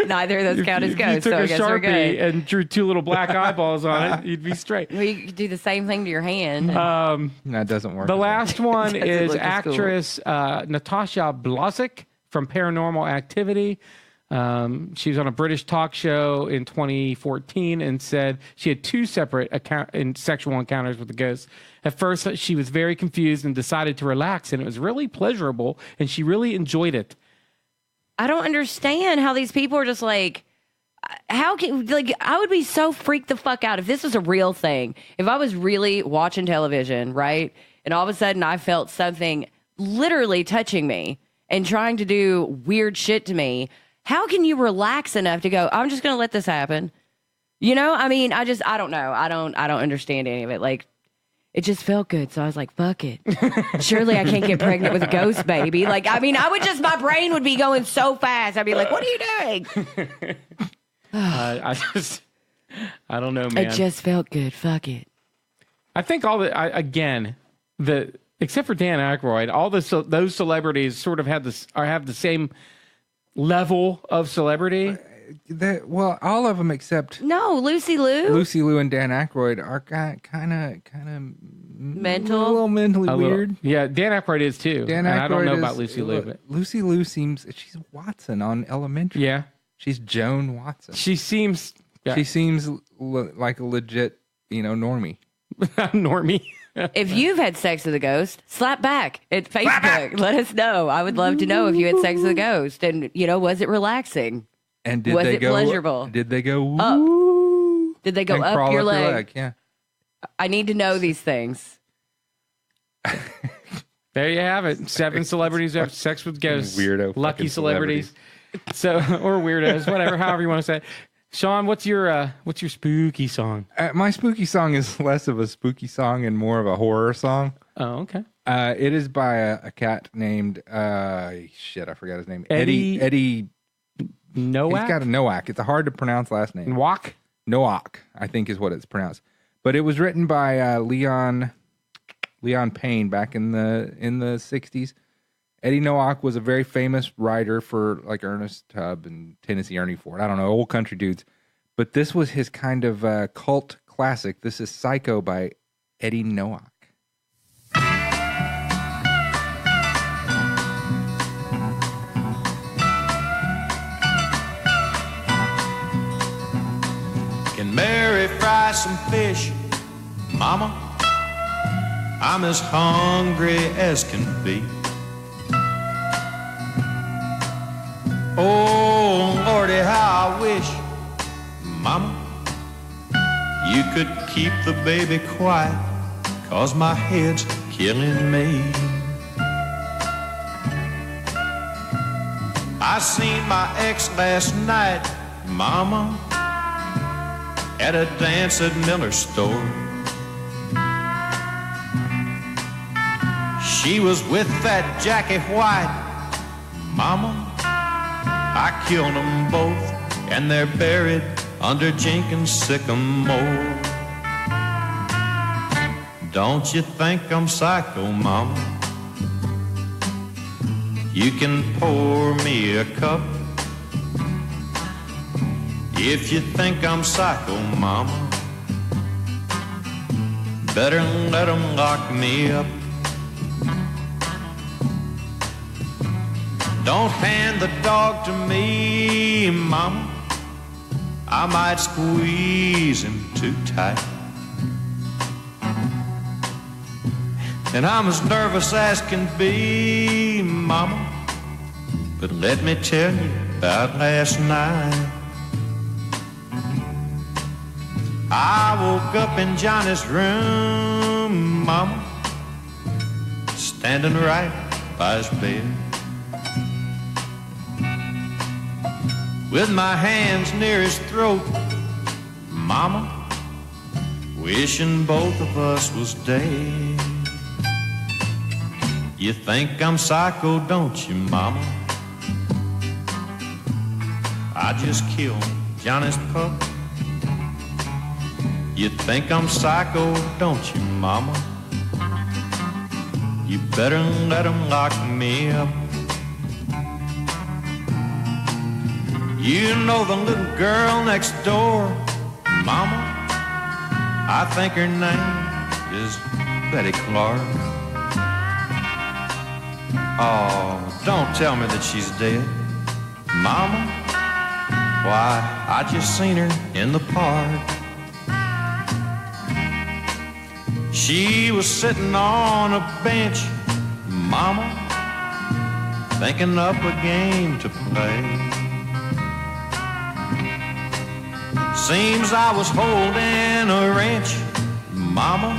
Neither of those count as If you ghosts, took so I a guess we're Sharpie good. and drew 2 little black eyeballs on it, you'd be straight. Well, you could do the same thing to your hand. That doesn't work. The last one Doesn't is look as cool. actress Natasha Blazek from Paranormal Activity. She was on a British talk show in 2014 and said she had 2 separate sexual encounters with the ghost. At first, she was very confused and decided to relax, and it was really pleasurable, and she really enjoyed it. I don't understand how these people are just like, how can, like, I would be so freaked the fuck out if this was a real thing. If I was really watching television, right? And all of a sudden I felt something literally touching me and trying to do weird shit to me. How can you relax enough to go, I'm just going to let this happen? You know, I mean, I don't know. I don't understand any of it. Like, it just felt good. So I was like, fuck it. Surely I can't get pregnant with a ghost baby. Like, I mean, my brain would be going so fast. I'd be like, what are you doing? I don't know, man. It just felt good. Fuck it. I think except for Dan Aykroyd, all those celebrities sort of have the same level of celebrity. Well, all of them except No, Lucy Liu. Lucy Liu and Dan Aykroyd are kind of Mental? a little mentally weird. Yeah, Dan Aykroyd is too. Dan And Aykroyd I don't know is- about Lucy Liu, but Lucy Liu she's Watson on Elementary. yeah, She's Joan Watson. she seems She seems like a legit, normie. normie. If you've had sex with a ghost, slap back at Facebook. Let us know. I would love to know if you had sex with a ghost. And, was it relaxing? And did Was they it go pleasurable? Did they go Up. woo? Did they go and up crawl your up leg? Yeah. I need to know these things. There you have it. 7 celebrities have sex with ghosts. Weirdo lucky fucking celebrities. So or weirdos, whatever, however you want to say it. Sean, what's your spooky song? My spooky song is less of a spooky song and more of a horror song. Oh, okay. It is by a cat named I forgot his name. Eddie Eddie. Nowak? He's got a Nowak. It's a hard to pronounce last name. Walk? Nowak, I think is what it's pronounced. But it was written by Leon Payne back in the 60s. Eddie Nowak was a very famous writer for like Ernest Tubb and Tennessee Ernie Ford. I don't know, old country dudes. But this was his kind of cult classic. This is Psycho by Eddie Nowak. Can Mary fry some fish, Mama? I'm as hungry as can be. Oh, Lordy, how I wish, Mama, you could keep the baby quiet, 'cause my head's killing me. I seen my ex last night, Mama, at a dance at Miller's store. She was with that Jackie White, Mama. I killed them both, and they're buried under Jenkins' sycamore. Don't you think I'm psycho, Mama? You can pour me a cup. If you think I'm psycho, Mama, better let 'em lock me up. Don't hand the dog to me, Mama. I might squeeze him too tight. And I'm as nervous as can be, Mama. But let me tell you about last night. I woke up in Johnny's room, Mama, standing right by his bed, with my hands near his throat, Mama, wishing both of us was dead. You think I'm psycho, don't you, Mama? I just killed Johnny's pup. You think I'm psycho, don't you, mama? You better let him lock me up. You know the little girl next door, mama? I think her name is Betty Clark. Oh, don't tell me that she's dead, mama. Why, I just seen her in the park. She was sitting on a bench, mama, thinking up a game to play. Seems I was holding a wrench, mama,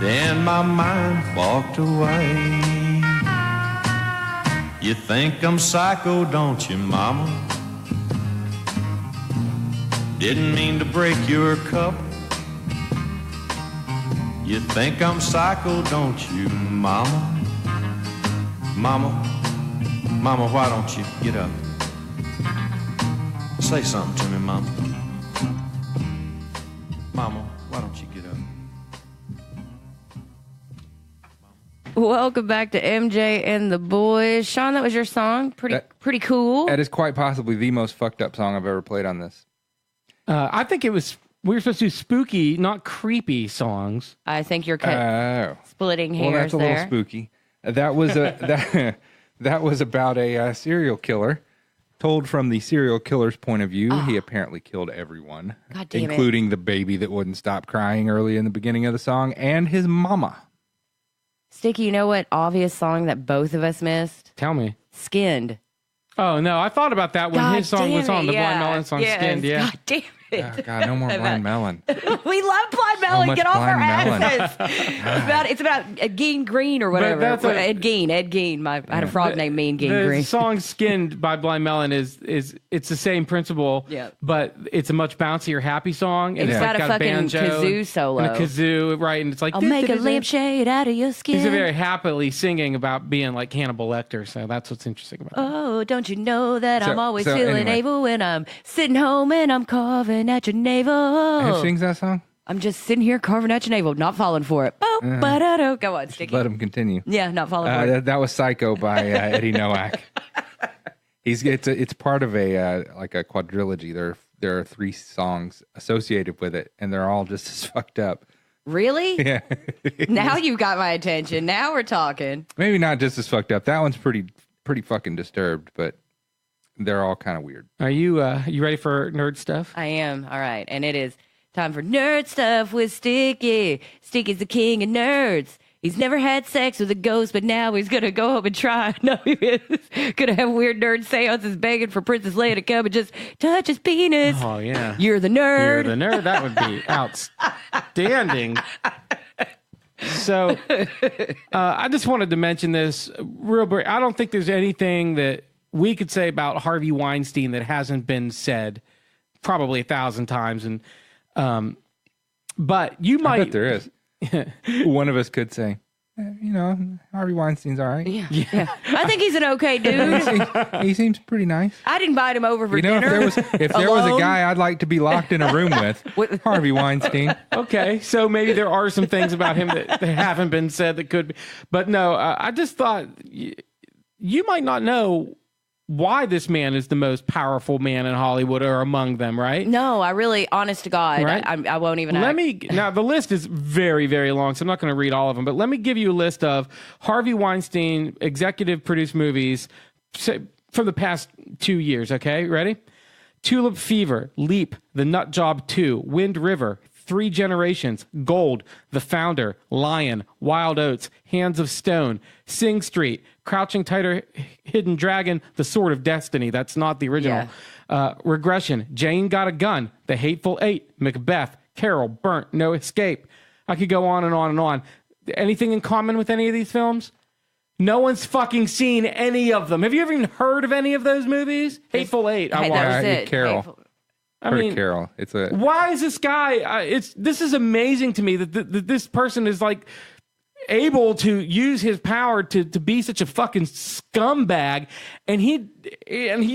then my mind walked away. You think I'm psycho, don't you, mama? Didn't mean to break your cup. You think I'm psycho, don't you, mama? Mama, mama, why don't you get up? Say something to me, mama. Mama, why don't you get up? Welcome back to MJ and the Boys. Sean, that was your song. Pretty cool. That is quite possibly the most fucked up song I've ever played on this. I think it was. We were supposed to do spooky, not creepy songs. I think you're splitting Well, hairs that's a there. little spooky. That was that was about a serial killer. Told from the serial killer's point of view, he apparently killed everyone, God damn it. including the baby that wouldn't stop crying early in the beginning of the song, and his mama. Sticky, you know what obvious song that both of us missed? Tell me. Skinned. Oh, no. I thought about that when God his song was damn on, it, the yeah. Blind Melon song, Yes. Skinned. Yeah. God damn it. Oh, God, no more Blind Melon. We love Blind Melon. much Get off our Blind Melon. asses. it's about Gein Green or whatever. that's a- Ed Gein. I had a frog named Mean Gein The Green. song "Skinned" by Blind Melon is it's the same principle, Yeah. but it's a much bouncier, happy song. And It's got a fucking banjo kazoo solo. and a kazoo, right? And it's like I'll make a lampshade out of your skin. He's very happily singing about being like Hannibal Lecter, so that's what's interesting about it. Oh, don't you know that So- I'm always so feeling anyway. able when I'm sitting home and I'm carving at your navel. Who sings that song? I'm just sitting here carving at your navel, not falling for it. Boop, ba-da-do. Go on, Sticky. Let him continue. Yeah, not falling for it. That was Psycho by Eddie Nowak. It's part of a like a quadrilogy. There are 3 songs associated with it, and they're all just as fucked up. Really? Yeah, Now you've got my attention. Now we're talking. maybe not just as fucked up. That one's pretty fucking disturbed, but they're all kind of weird. Are you ready for nerd stuff? I am. All right. And it is time for nerd stuff with Sticky. Sticky's the king of nerds. He's never had sex with a ghost, but now he's going to go home and try. No, he is. Going to have weird nerd seances begging for Princess Leia to come and just touch his penis. Oh yeah, You're the nerd. You're the nerd. That would be outstanding. So, I just wanted to mention this real brief. I don't think there's anything that we could say about Harvey Weinstein that hasn't been said probably 1,000 times. And, but you I might. bet there is. One of us could say, Harvey Weinstein's all right. Yeah. I think he's an okay dude. He seems pretty nice. I'd invite him over for dinner. If there was a alone. guy I'd like to be locked in a room with, Harvey Weinstein. Okay, so maybe there are some things about him that haven't been said that could be. But no, I just thought you might not know why this man is the most powerful man in Hollywood or among them, right? No, I really, honest to God, Right? I won't even. Now the list is very, very long, so I'm not going to read all of them. But let me give you a list of Harvey Weinstein executive produced movies from the past 2 years. Okay, ready? Tulip Fever, Leap, The Nut Job 2, Wind River, 3 Generations, Gold, The Founder, Lion, Wild Oats, Hands of Stone, Sing Street, Crouching Tighter, Hidden Dragon, The Sword of Destiny. That's not the original. Regression, Jane Got a Gun, The Hateful Eight, Macbeth, Carol, Burnt, No Escape. I could go on and on and on. Anything in common with any of these films? No one's fucking seen any of them. Have you ever even heard of any of those movies? Hateful Eight. I Hey, watched. that was it. Carol. I Heard mean, of Carol. It's a why is this guy? This is amazing to me that this person is like able to use his power to be such a fucking scumbag, and he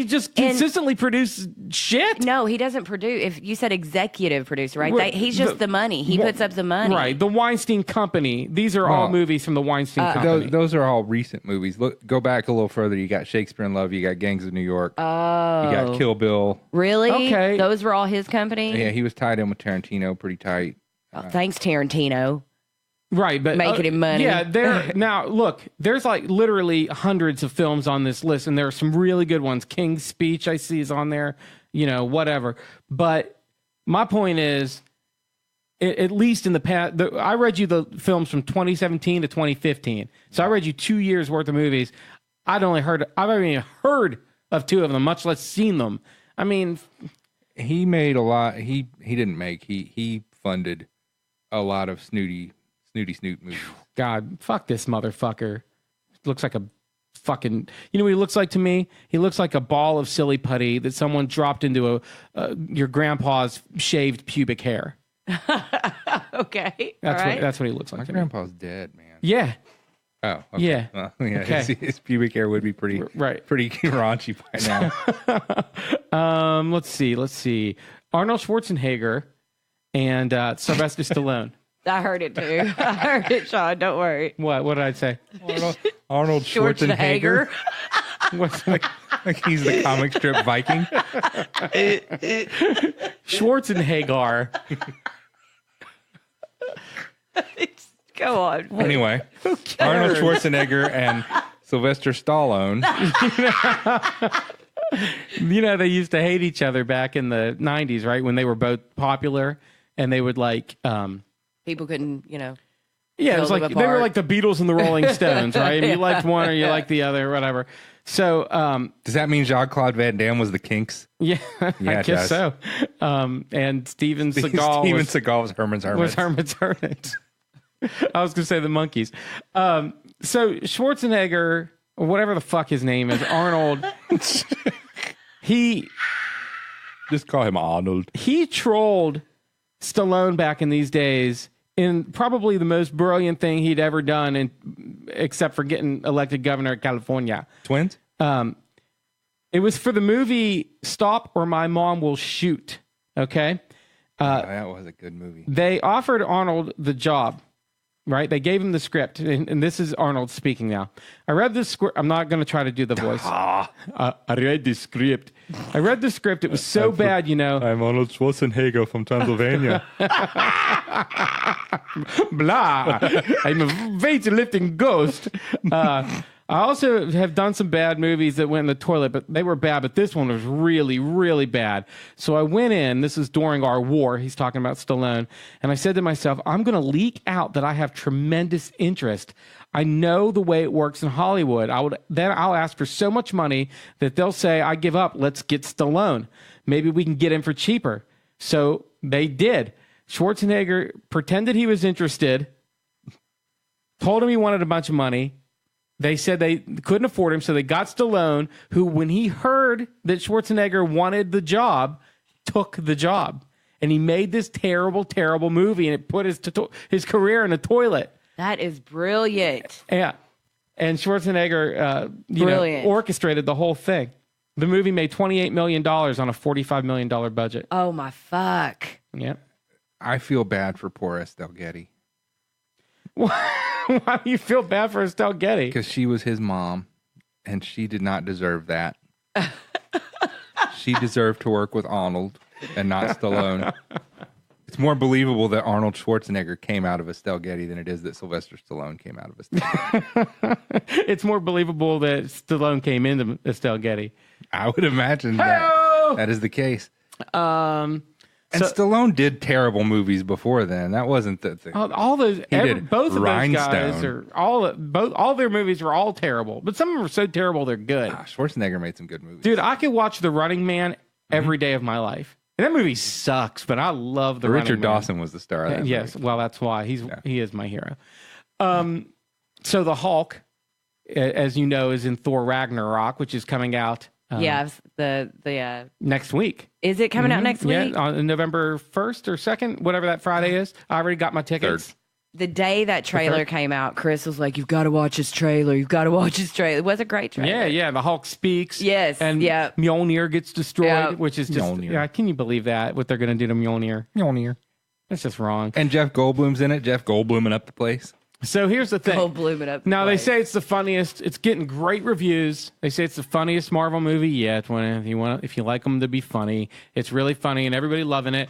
just consistently produces shit. No, he doesn't produce. If you said executive producer, right? Right. He's just the money. He puts up the money. Right. The Weinstein Company. These are all movies from the Weinstein Company. Those are all recent movies. Go back a little further. You got Shakespeare in Love. You got Gangs of New York. Oh. You got Kill Bill. Really? Okay. Those were all his company? Yeah, he was tied in with Tarantino pretty tight. Oh, thanks, Tarantino. Right, but making him money. Yeah, now look, there's like literally hundreds of films on this list, and there are some really good ones. King's Speech, I see, is on there. Whatever. But my point is, at least in the past, I read you the films from 2017 to 2015. So I read you 2 years worth of movies. I've only even heard of two of them, much less seen them. I mean, he made a lot. He didn't make. He funded a lot of snooty snoot movies. God, fuck this motherfucker. Looks like a fucking. You know what he looks like to me? He looks like a ball of silly putty that someone dropped into your grandpa's shaved pubic hair. Okay. That's what he looks like. My to grandpa's dead, man. Yeah. Oh, okay. Yeah. Yeah. Okay. His pubic hair would be pretty raunchy by now. Let's see. Arnold Schwarzenegger and Sylvester Stallone. I heard it too. I heard it, Sean. Don't worry. What did I say? Arnold Schwarzenegger. What's like he's the comic strip Viking. Schwarzenegger. Go on. Anyway, Arnold Schwarzenegger and Sylvester Stallone. They used to hate each other back in the 90s, right? When they were both popular, and they would like. People couldn't, Yeah, it was like they were like the Beatles and the Rolling Stones, right? I mean, you liked one or you liked the other, or whatever. So, does that mean Jean-Claude Van Damme was the Kinks? Yeah, I guess so. And Steven Seagal was Herman's Hermits. I was going to say the Monkees. So Schwarzenegger, or whatever the fuck his name is, Arnold, he just call him Arnold. He trolled Stallone back in these days in probably the most brilliant thing he'd ever done, except for getting elected governor of California. Twins? It was for the movie Stop or My Mom Will Shoot. Okay? That was a good movie. They offered Arnold the job, right? They gave him the script, and this is Arnold speaking now. I read the script. I'm not going to try to do the voice. I read the script. It was so bad, I'm Arnold Schwarzenegger from Transylvania. Blah. I'm a weightlifting ghost. I also have done some bad movies that went in the toilet, but they were bad. But this one was really, really bad. So I went in. This is during our war. He's talking about Stallone. And I said to myself, I'm going to leak out that I have tremendous interest. I know the way it works in Hollywood. I'll ask for so much money that they'll say, I give up. Let's get Stallone. Maybe we can get him for cheaper. So they did. Schwarzenegger pretended he was interested, told him he wanted a bunch of money. They said they couldn't afford him, so they got Stallone, who, when he heard that Schwarzenegger wanted the job, took the job. And he made this terrible, terrible movie, and it put his career in the toilet. That is brilliant. Yeah. And Schwarzenegger orchestrated the whole thing. The movie made $28 million on a $45 million budget. Oh, my fuck. Yeah. I feel bad for poor Estelle Getty. Why do you feel bad for Estelle Getty? Because she was his mom, and she did not deserve that. She deserved to work with Arnold and not Stallone. It's more believable that Arnold Schwarzenegger came out of Estelle Getty than it is that Sylvester Stallone came out of Estelle Getty. It's more believable that Stallone came into Estelle Getty. I would imagine that is the case. And Stallone did terrible movies before then. That wasn't the thing. Both of Rhinestone. those guys are all their movies were all terrible, but some of them are so terrible they're good. Schwarzenegger made some good movies. Dude, I could watch The Running Man every day of my life. And that movie sucks, but I love The Running Man. Richard Dawson was the star of that Yes, movie. well, that's why he is my hero. So the Hulk, as you know, is in Thor Ragnarok, which is coming out. The next week. Is it coming out next week? Yeah, on November 1st or 2nd, whatever that Friday is. I already got my tickets. the day that trailer came out, Chris was like, "You've got to watch this trailer. You've got to watch this trailer." It was a great trailer. Yeah. The Hulk speaks. Yes, And yeah. Mjolnir gets destroyed, Yeah. which is just. Mjolnir. Yeah. Can you believe that? What they're going to do to Mjolnir? Mjolnir. That's just wrong. And Jeff Goldblum's in it. Jeff Goldbluming up the place. So here's the thing. Go bloom it up. Now they place. say it's the funniest. It's getting great reviews. They say it's the funniest Marvel movie yet. If you like them to be funny, it's really funny and everybody loving it.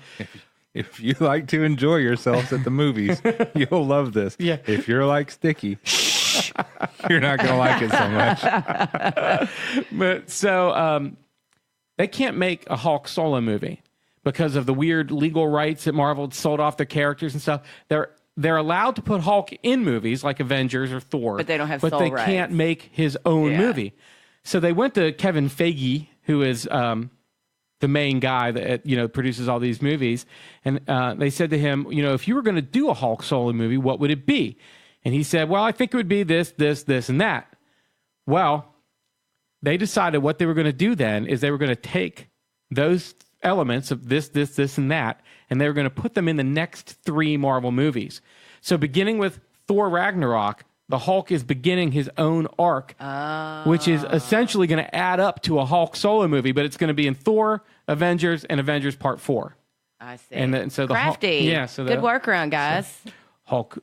If you like to enjoy yourselves at the movies, you'll love this. Yeah. If you're like Sticky, you're not going to like it so much. But so they can't make a Hulk solo movie because of the weird legal rights that Marvel had sold off their characters and stuff. They're allowed to put Hulk in movies like Avengers or Thor, But they don't have But sole they rights. can't make his own Yeah. movie. So they went to Kevin Feige, who is the main guy that produces all these movies, and they said to him, if you were going to do a Hulk solo movie, what would it be? And he said, well, I think it would be this, and that. Well, they decided what they were going to do then is they were going to take those elements of this, and that, and they were going to put them in the next 3 Marvel movies. So beginning with Thor Ragnarok, the Hulk is beginning his own arc, which is essentially going to add up to a Hulk solo movie, but it's going to be in Thor, Avengers, and Avengers Part 4. I see. And so the Hulk- crafty. yeah, so the- good workaround, guys. Hulk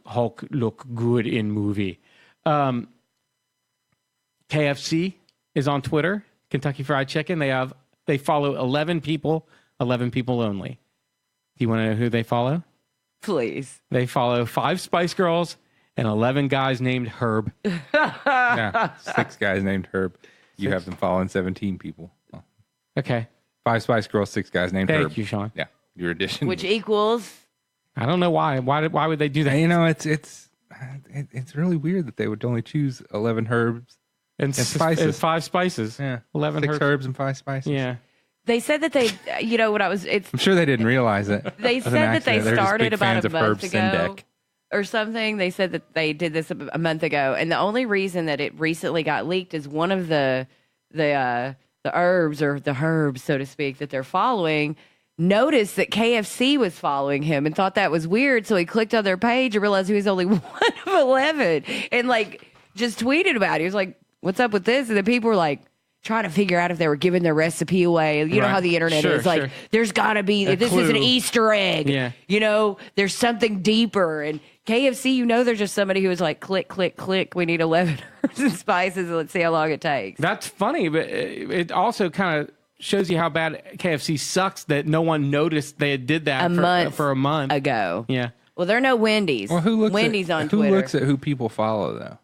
look good in movie. KFC is on Twitter. Kentucky Fried Chicken. They follow 11 people only. Do you want to know who they follow? Please. They follow 5 Spice Girls and 11 guys named Herb. Yeah, 6 guys named Herb. You have them following 17 people. Oh. Okay. 5 Spice Girls, 6 guys named Herb. Thank you, Sean. Yeah, your addition. Which equals I don't know why. Why would they do that? It's really weird that they would only choose 11 herbs And spices. And 5 spices. Yeah, 11 6 herbs and 5 spices. Yeah. they said that they, I'm sure they didn't realize it. They As an said that they accident. They're just started big about fans a of Herb month ago Sendek. or something. They said that they did this a month ago, and the only reason that it recently got leaked is one of the herbs or the herbs, so to speak, that they're following noticed that KFC was following him and thought that was weird, so he clicked on their page and realized he was only one of 11 and just tweeted about it. He was like, "What's up with this?" And then people were like trying to figure out if they were giving their recipe away. You know Right. how the internet Sure, is like, sure. there's got to be, A this is an clue. Easter egg. Yeah. There's something deeper. And KFC, there's just somebody who was like, click, click, click. We need 11 herbs and spices, and let's see how long it takes. That's funny, but it also kind of shows you how bad KFC sucks that no one noticed they did that for a month ago. Yeah. Well, there are no Wendy's. Well, Wendy's on Twitter. Who looks at who people follow though?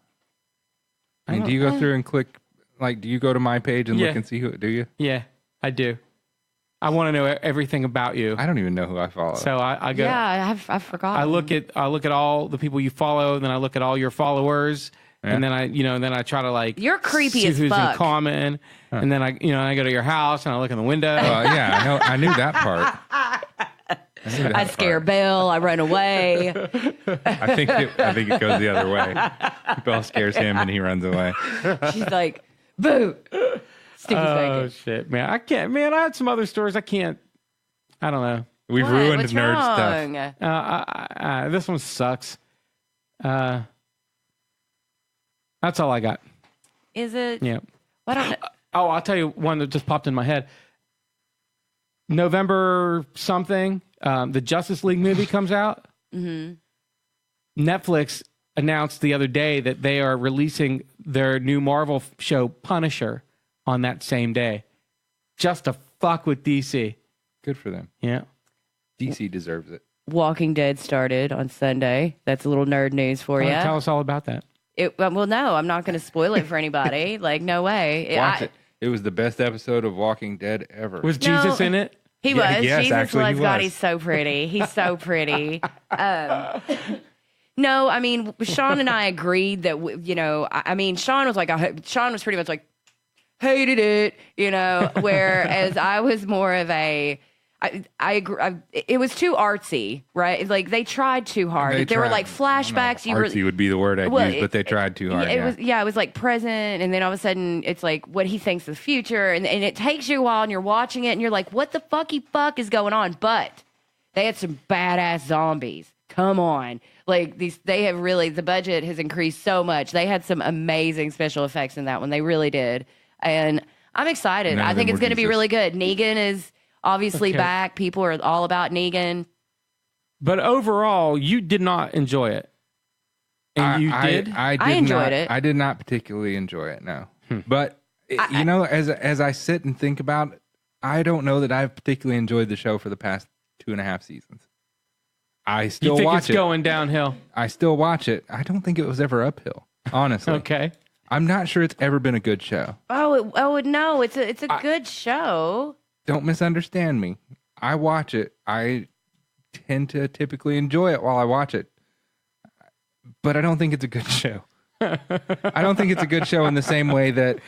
I mean, do you go through and click? Do you go to my page and Yeah. look and see who? Do you? Yeah, I do. I want to know everything about you. I don't even know who I follow. So I go. Yeah, I forgot. I look at all the people you follow, then I look at all your followers, and then I try to You're creepy see as who's fuck. in common, and then I go to your house and I look in the window. Yeah, I knew that part. I scare Bill. I run away. I think it goes the other way. Belle scares him and he runs away. She's like, boo. Sticky Oh bacon. shit, man! I can't, man. I had some other stories. I can't. I don't know. We've What? ruined What's nerd wrong? stuff. This one sucks. That's all I got. Is it? Yeah. Why don't Oh, I'll tell you one that just popped in my head. November something, the Justice League movie comes out. Mm-hmm. Netflix announced the other day that they are releasing their new Marvel show Punisher on that same day, just to fuck with DC. Good for them. Yeah. DC deserves it. Walking Dead started on Sunday. That's a little nerd news for you. Tell us all about that. Well, no, I'm not going to spoil it for anybody. No way. Watch it. It was the best episode of Walking Dead ever. Was Jesus in it? He Yeah, was. yes, Jesus actually, he was. God, was. he's so pretty. He's so pretty. No, I mean, Sean and I agreed that, Sean was pretty much like, hated it, whereas I was more of a, I agree. It was too artsy, right? Like they tried too hard. There were like flashbacks. Artsy would be the word I'd use, but they tried too hard. It was like present, and then all of a sudden it's like what he thinks of the future, and it takes you a while, and you're watching it, and you're like, what the fuck is going on? But they had some badass zombies. Come on. Like they have really, the budget has increased so much. They had some amazing special effects in that one. They really did. And I'm excited. None of I think them it's were going to be Jesus. really good. Negan is obviously Okay. back. People are all about Negan. But overall, you did not enjoy it. And you did? I I enjoyed not, it. I did not particularly enjoy it. No, but you know, as I sit and think about it, I don't know that I've particularly enjoyed the show for the past 2.5 seasons. I You still think watch it's it. going downhill? I still watch it. I don't think it was ever uphill. Honestly, Okay. I'm not sure it's ever been a good show. Oh no, it's a good show. Don't misunderstand me. I watch it. I tend to typically enjoy it while I watch it, but I don't think it's a good show. I don't think it's a good show in the same way that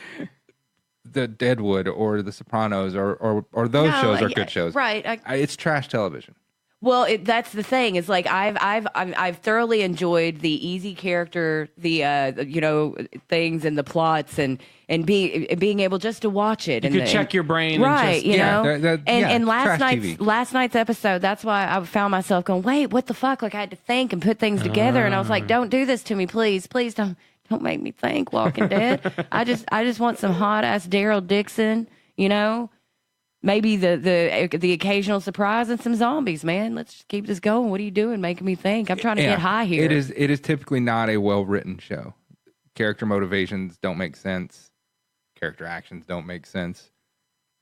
the Deadwood or The Sopranos or those No, shows are yeah, good shows. right. It's trash television. Well, that's the thing. It's like I've thoroughly enjoyed the easy character, the things and the plots and being able just to watch it. You could check your brain and right? just- You Yeah, know, and trash last night's episode. That's why I found myself going, wait, what the fuck? Like I had to think and put things together, and I was like, don't do this to me, please, please don't make me think. Walking Dead. I just want some hot ass Daryl Dixon. You know. Maybe the occasional surprise and some zombies, man. Let's just keep this going. What are you doing? Making me think. I'm trying to get high here. It is typically not a well written show. Character motivations don't make sense. Character actions don't make sense.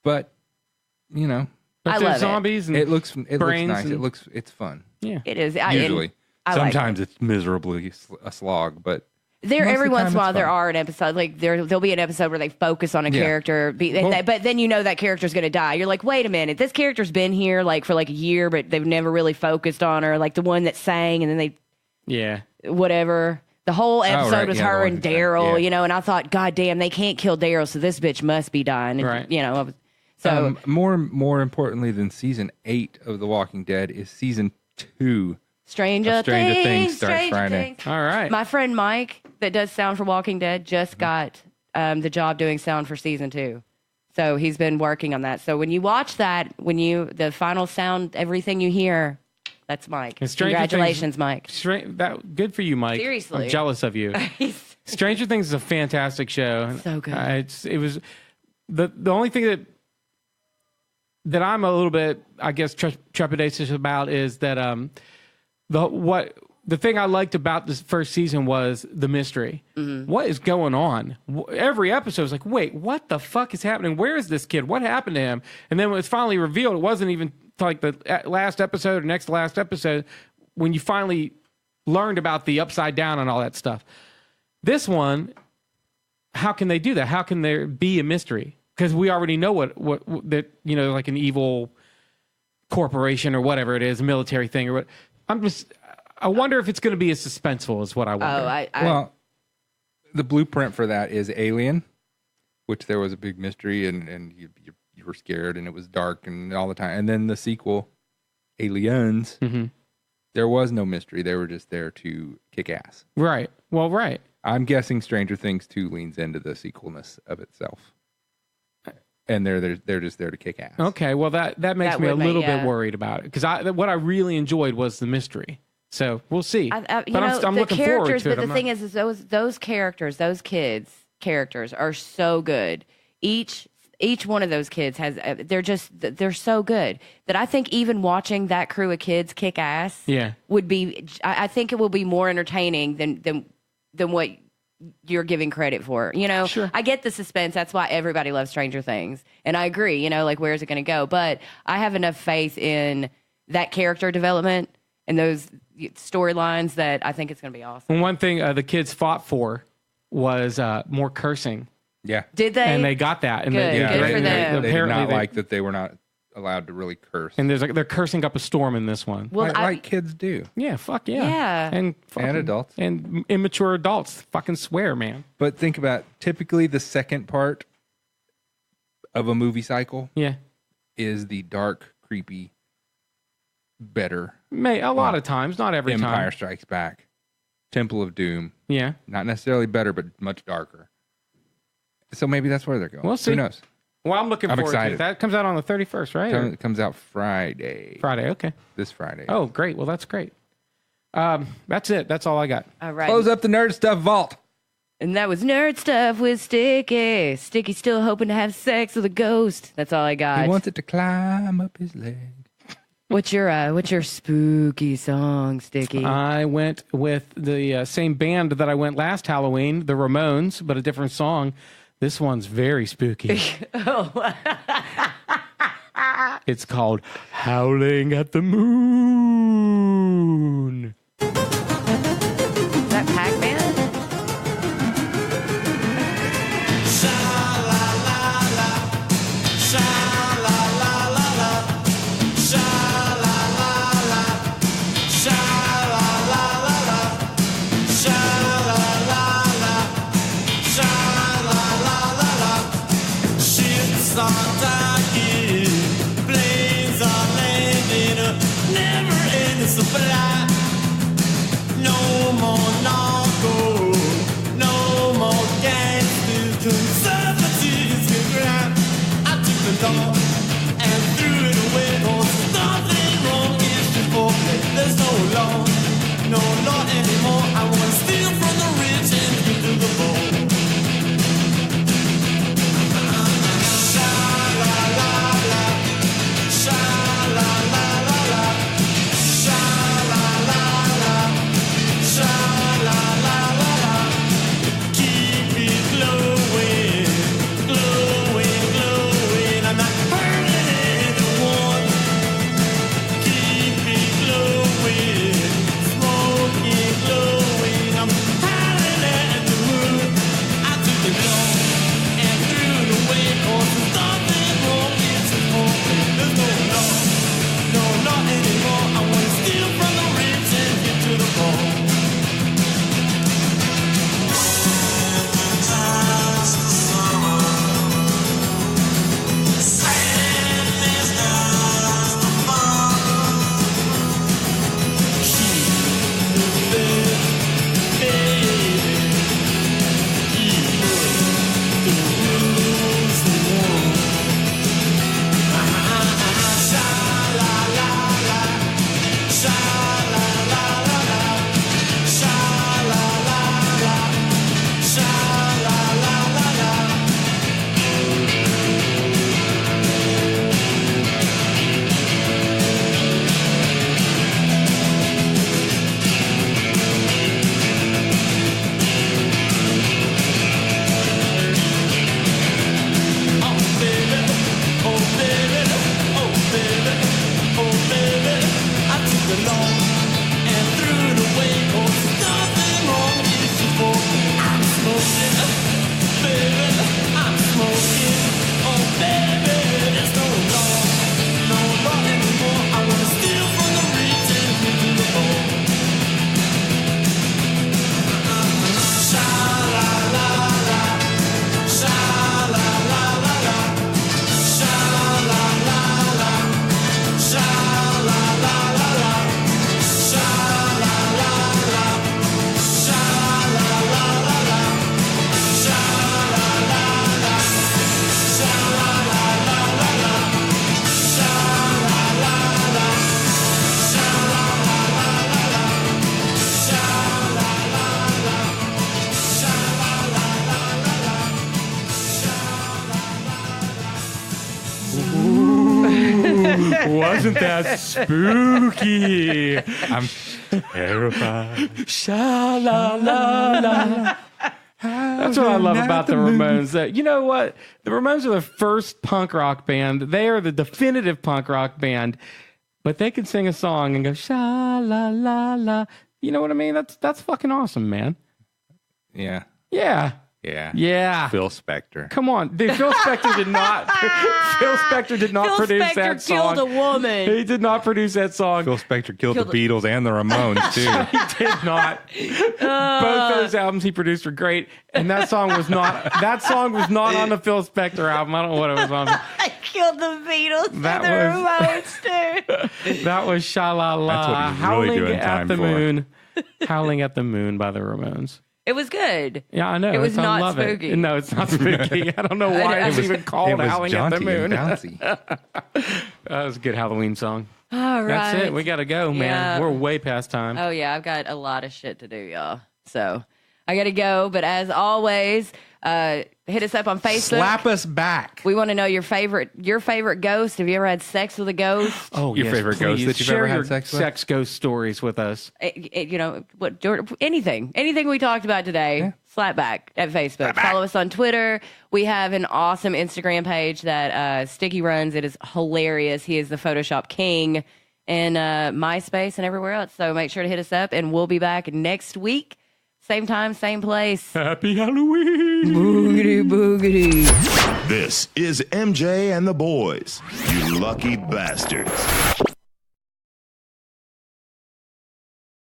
But you know, But I there's love it. zombies and it looks brains nice. and- It's fun. yeah. It is. Usually, I like sometimes it's miserably a slog, but There most of every the once time in a while it's there fun. are an episode like there'll be an episode where they focus on a Yeah. character, Well- but then you know that character's going to die. You're like, wait a minute, this character's been here like for like a year, but they've never really focused on her. Like the one that sang, and then they Yeah. whatever. The whole episode right, was yeah, the her one and who sang, Daryl, yeah. you know. And I thought, God damn, they can't kill Daryl, so this bitch must be dying. And, Right. You know. So more importantly than season 8 of The Walking Dead is season 2. Stranger Things Things starts Stranger Friday. Things. All right. My friend Mike, that does sound for Walking Dead, just got the job doing sound for season 2. So he's been working on that. So when you watch that, the final sound, everything you hear, that's Mike. And Stranger Congratulations, Things- Mike. That good for you, Mike. Seriously. I'm jealous of you. Stranger Things is a fantastic show. So good. It was the only thing that I'm a little bit, I guess, trepidatious about is that the thing I liked about this first season was the mystery. Mm-hmm. What is going on? Every episode was like, wait, what the fuck is happening? Where is this kid? What happened to him? And then when it's finally revealed, it wasn't even like the last episode or next to last episode when you finally learned about the upside down and all that stuff. This one, how can they do that? How can there be a mystery? Because we already know what that, you know, like an evil corporation or whatever it is, a military thing or what. I wonder if it's going to be as suspenseful as what I wonder. Well, the blueprint for that is Alien, which there was a big mystery and you were scared and it was dark and all the time. And then the sequel, Aliens, there was no mystery. They were just there to kick ass. Right. Well, right. I'm guessing Stranger Things 2 leans into the sequelness of itself. And they're just there to kick ass. Okay. Well, that makes That me a would make- little yeah. bit worried about it because what I really enjoyed was the mystery. So we'll see. You but know, I'm the looking forward characters, to it. but the thing is those characters, those kids' characters are so good. Each one of those kids has, they're so good that I think even watching that crew of kids kick ass, Yeah. would be. I think it will be more entertaining than what you're giving credit for. You know, Sure. I get the suspense. That's why everybody loves Stranger Things, and I agree. You know, like where's it going to go? But I have enough faith in that character development and those storylines that I think it's going to be awesome. And one thing the kids fought for was more cursing. Yeah. Did they? And they got that. And Good. they, Yeah, Good they, for they- them. they did apparently not they- like that they were not allowed to really curse. And they're cursing up a storm in this one. Well, like kids do. Yeah, fuck yeah. Yeah. And adults. And immature adults fucking swear, man. But think about typically the second part of a movie cycle Yeah. is the dark, creepy, better A lot of times, not every Empire time. Strikes Back, Temple of Doom. Yeah. Not necessarily better, but much darker. So maybe that's where they're going. We'll see. Who knows? Well, I'm looking I'm forward to excited. it. That comes out on the 31st, right? Or It comes out Friday. Friday, okay. This Friday. Oh, great. Well, that's great. That's it. That's all I got. All right. Close up the nerd stuff vault. And that was Nerd Stuff with Sticky. Sticky still hoping to have sex with a ghost. That's all I got. He wants it to climb up his leg. What's your spooky song, Sticky? I went with the same band that I went last Halloween, the Ramones, but a different song. This one's very spooky. It's called Howling at the Moon. Is that Pac-Man? Supply. No more narco, no more gangsters, conservatives can grab. I took the law and threw it away. Cause nothing wrong is just for play. There's no law anymore. I wanna steal from the rich and give to the poor. Sha la la la, sha la la la la. Keep it glowing, glowing, glowing. I'm not hurting anyone. Keep it glowing, smoking, glowing. I'm howling at the moon. I took it long and threw it away. Cause there's nothing wrong, it's a moment. There's no law anymore. I wanna steal from the rich and get to the poor. Wasn't that spooky? I'm terrified. Sha la la la. That's what I love about the Ramones. That, you know what? The Ramones are the first punk rock band. They are the definitive punk rock band. But they can sing a song and go sha la la la. You know what I mean? That's fucking awesome, man. Yeah. Yeah. Yeah. Yeah. Phil Spector. Come on. Dude, Phil Spector did not produce Spector that song. killed a woman. He did not produce that song. Phil Spector killed the Beatles and the Ramones, too. He did not. Both those albums he produced were great, and that song was not on the Phil Spector album. I don't know what it was on. I killed the Beatles That and the was- Ramones too. That was Sha La La. That's what he's really Howling doing at time the for. Moon. Howling at the Moon by the Ramones. It was good. Yeah, I know. It was I not love spooky. It. No, it's not spooky. I don't know why I it's know. even called It was Howling at the jaunty and Moon. bouncy. That was a good Halloween song. All right. That's it. We got to go, man. Yeah. We're way past time. Oh, yeah. I've got a lot of shit to do, y'all. So I got to go. But as always, hit us up on Facebook. Slap us back. We want to know your favorite ghost. Have you ever had sex with a ghost? Oh, Your yes, favorite ghost please. that you've Share ever had your sex with? sex ghost stories with us. Anything we talked about today. Slap back at Facebook. Follow us on Twitter. We have an awesome Instagram page that Sticky runs. It is hilarious. He is the Photoshop king. And MySpace and everywhere else. So make sure to hit us up, and we'll be back next week. Same time, same place. Happy Halloween. Boogity, boogity. This is MJ and the boys. You lucky bastards.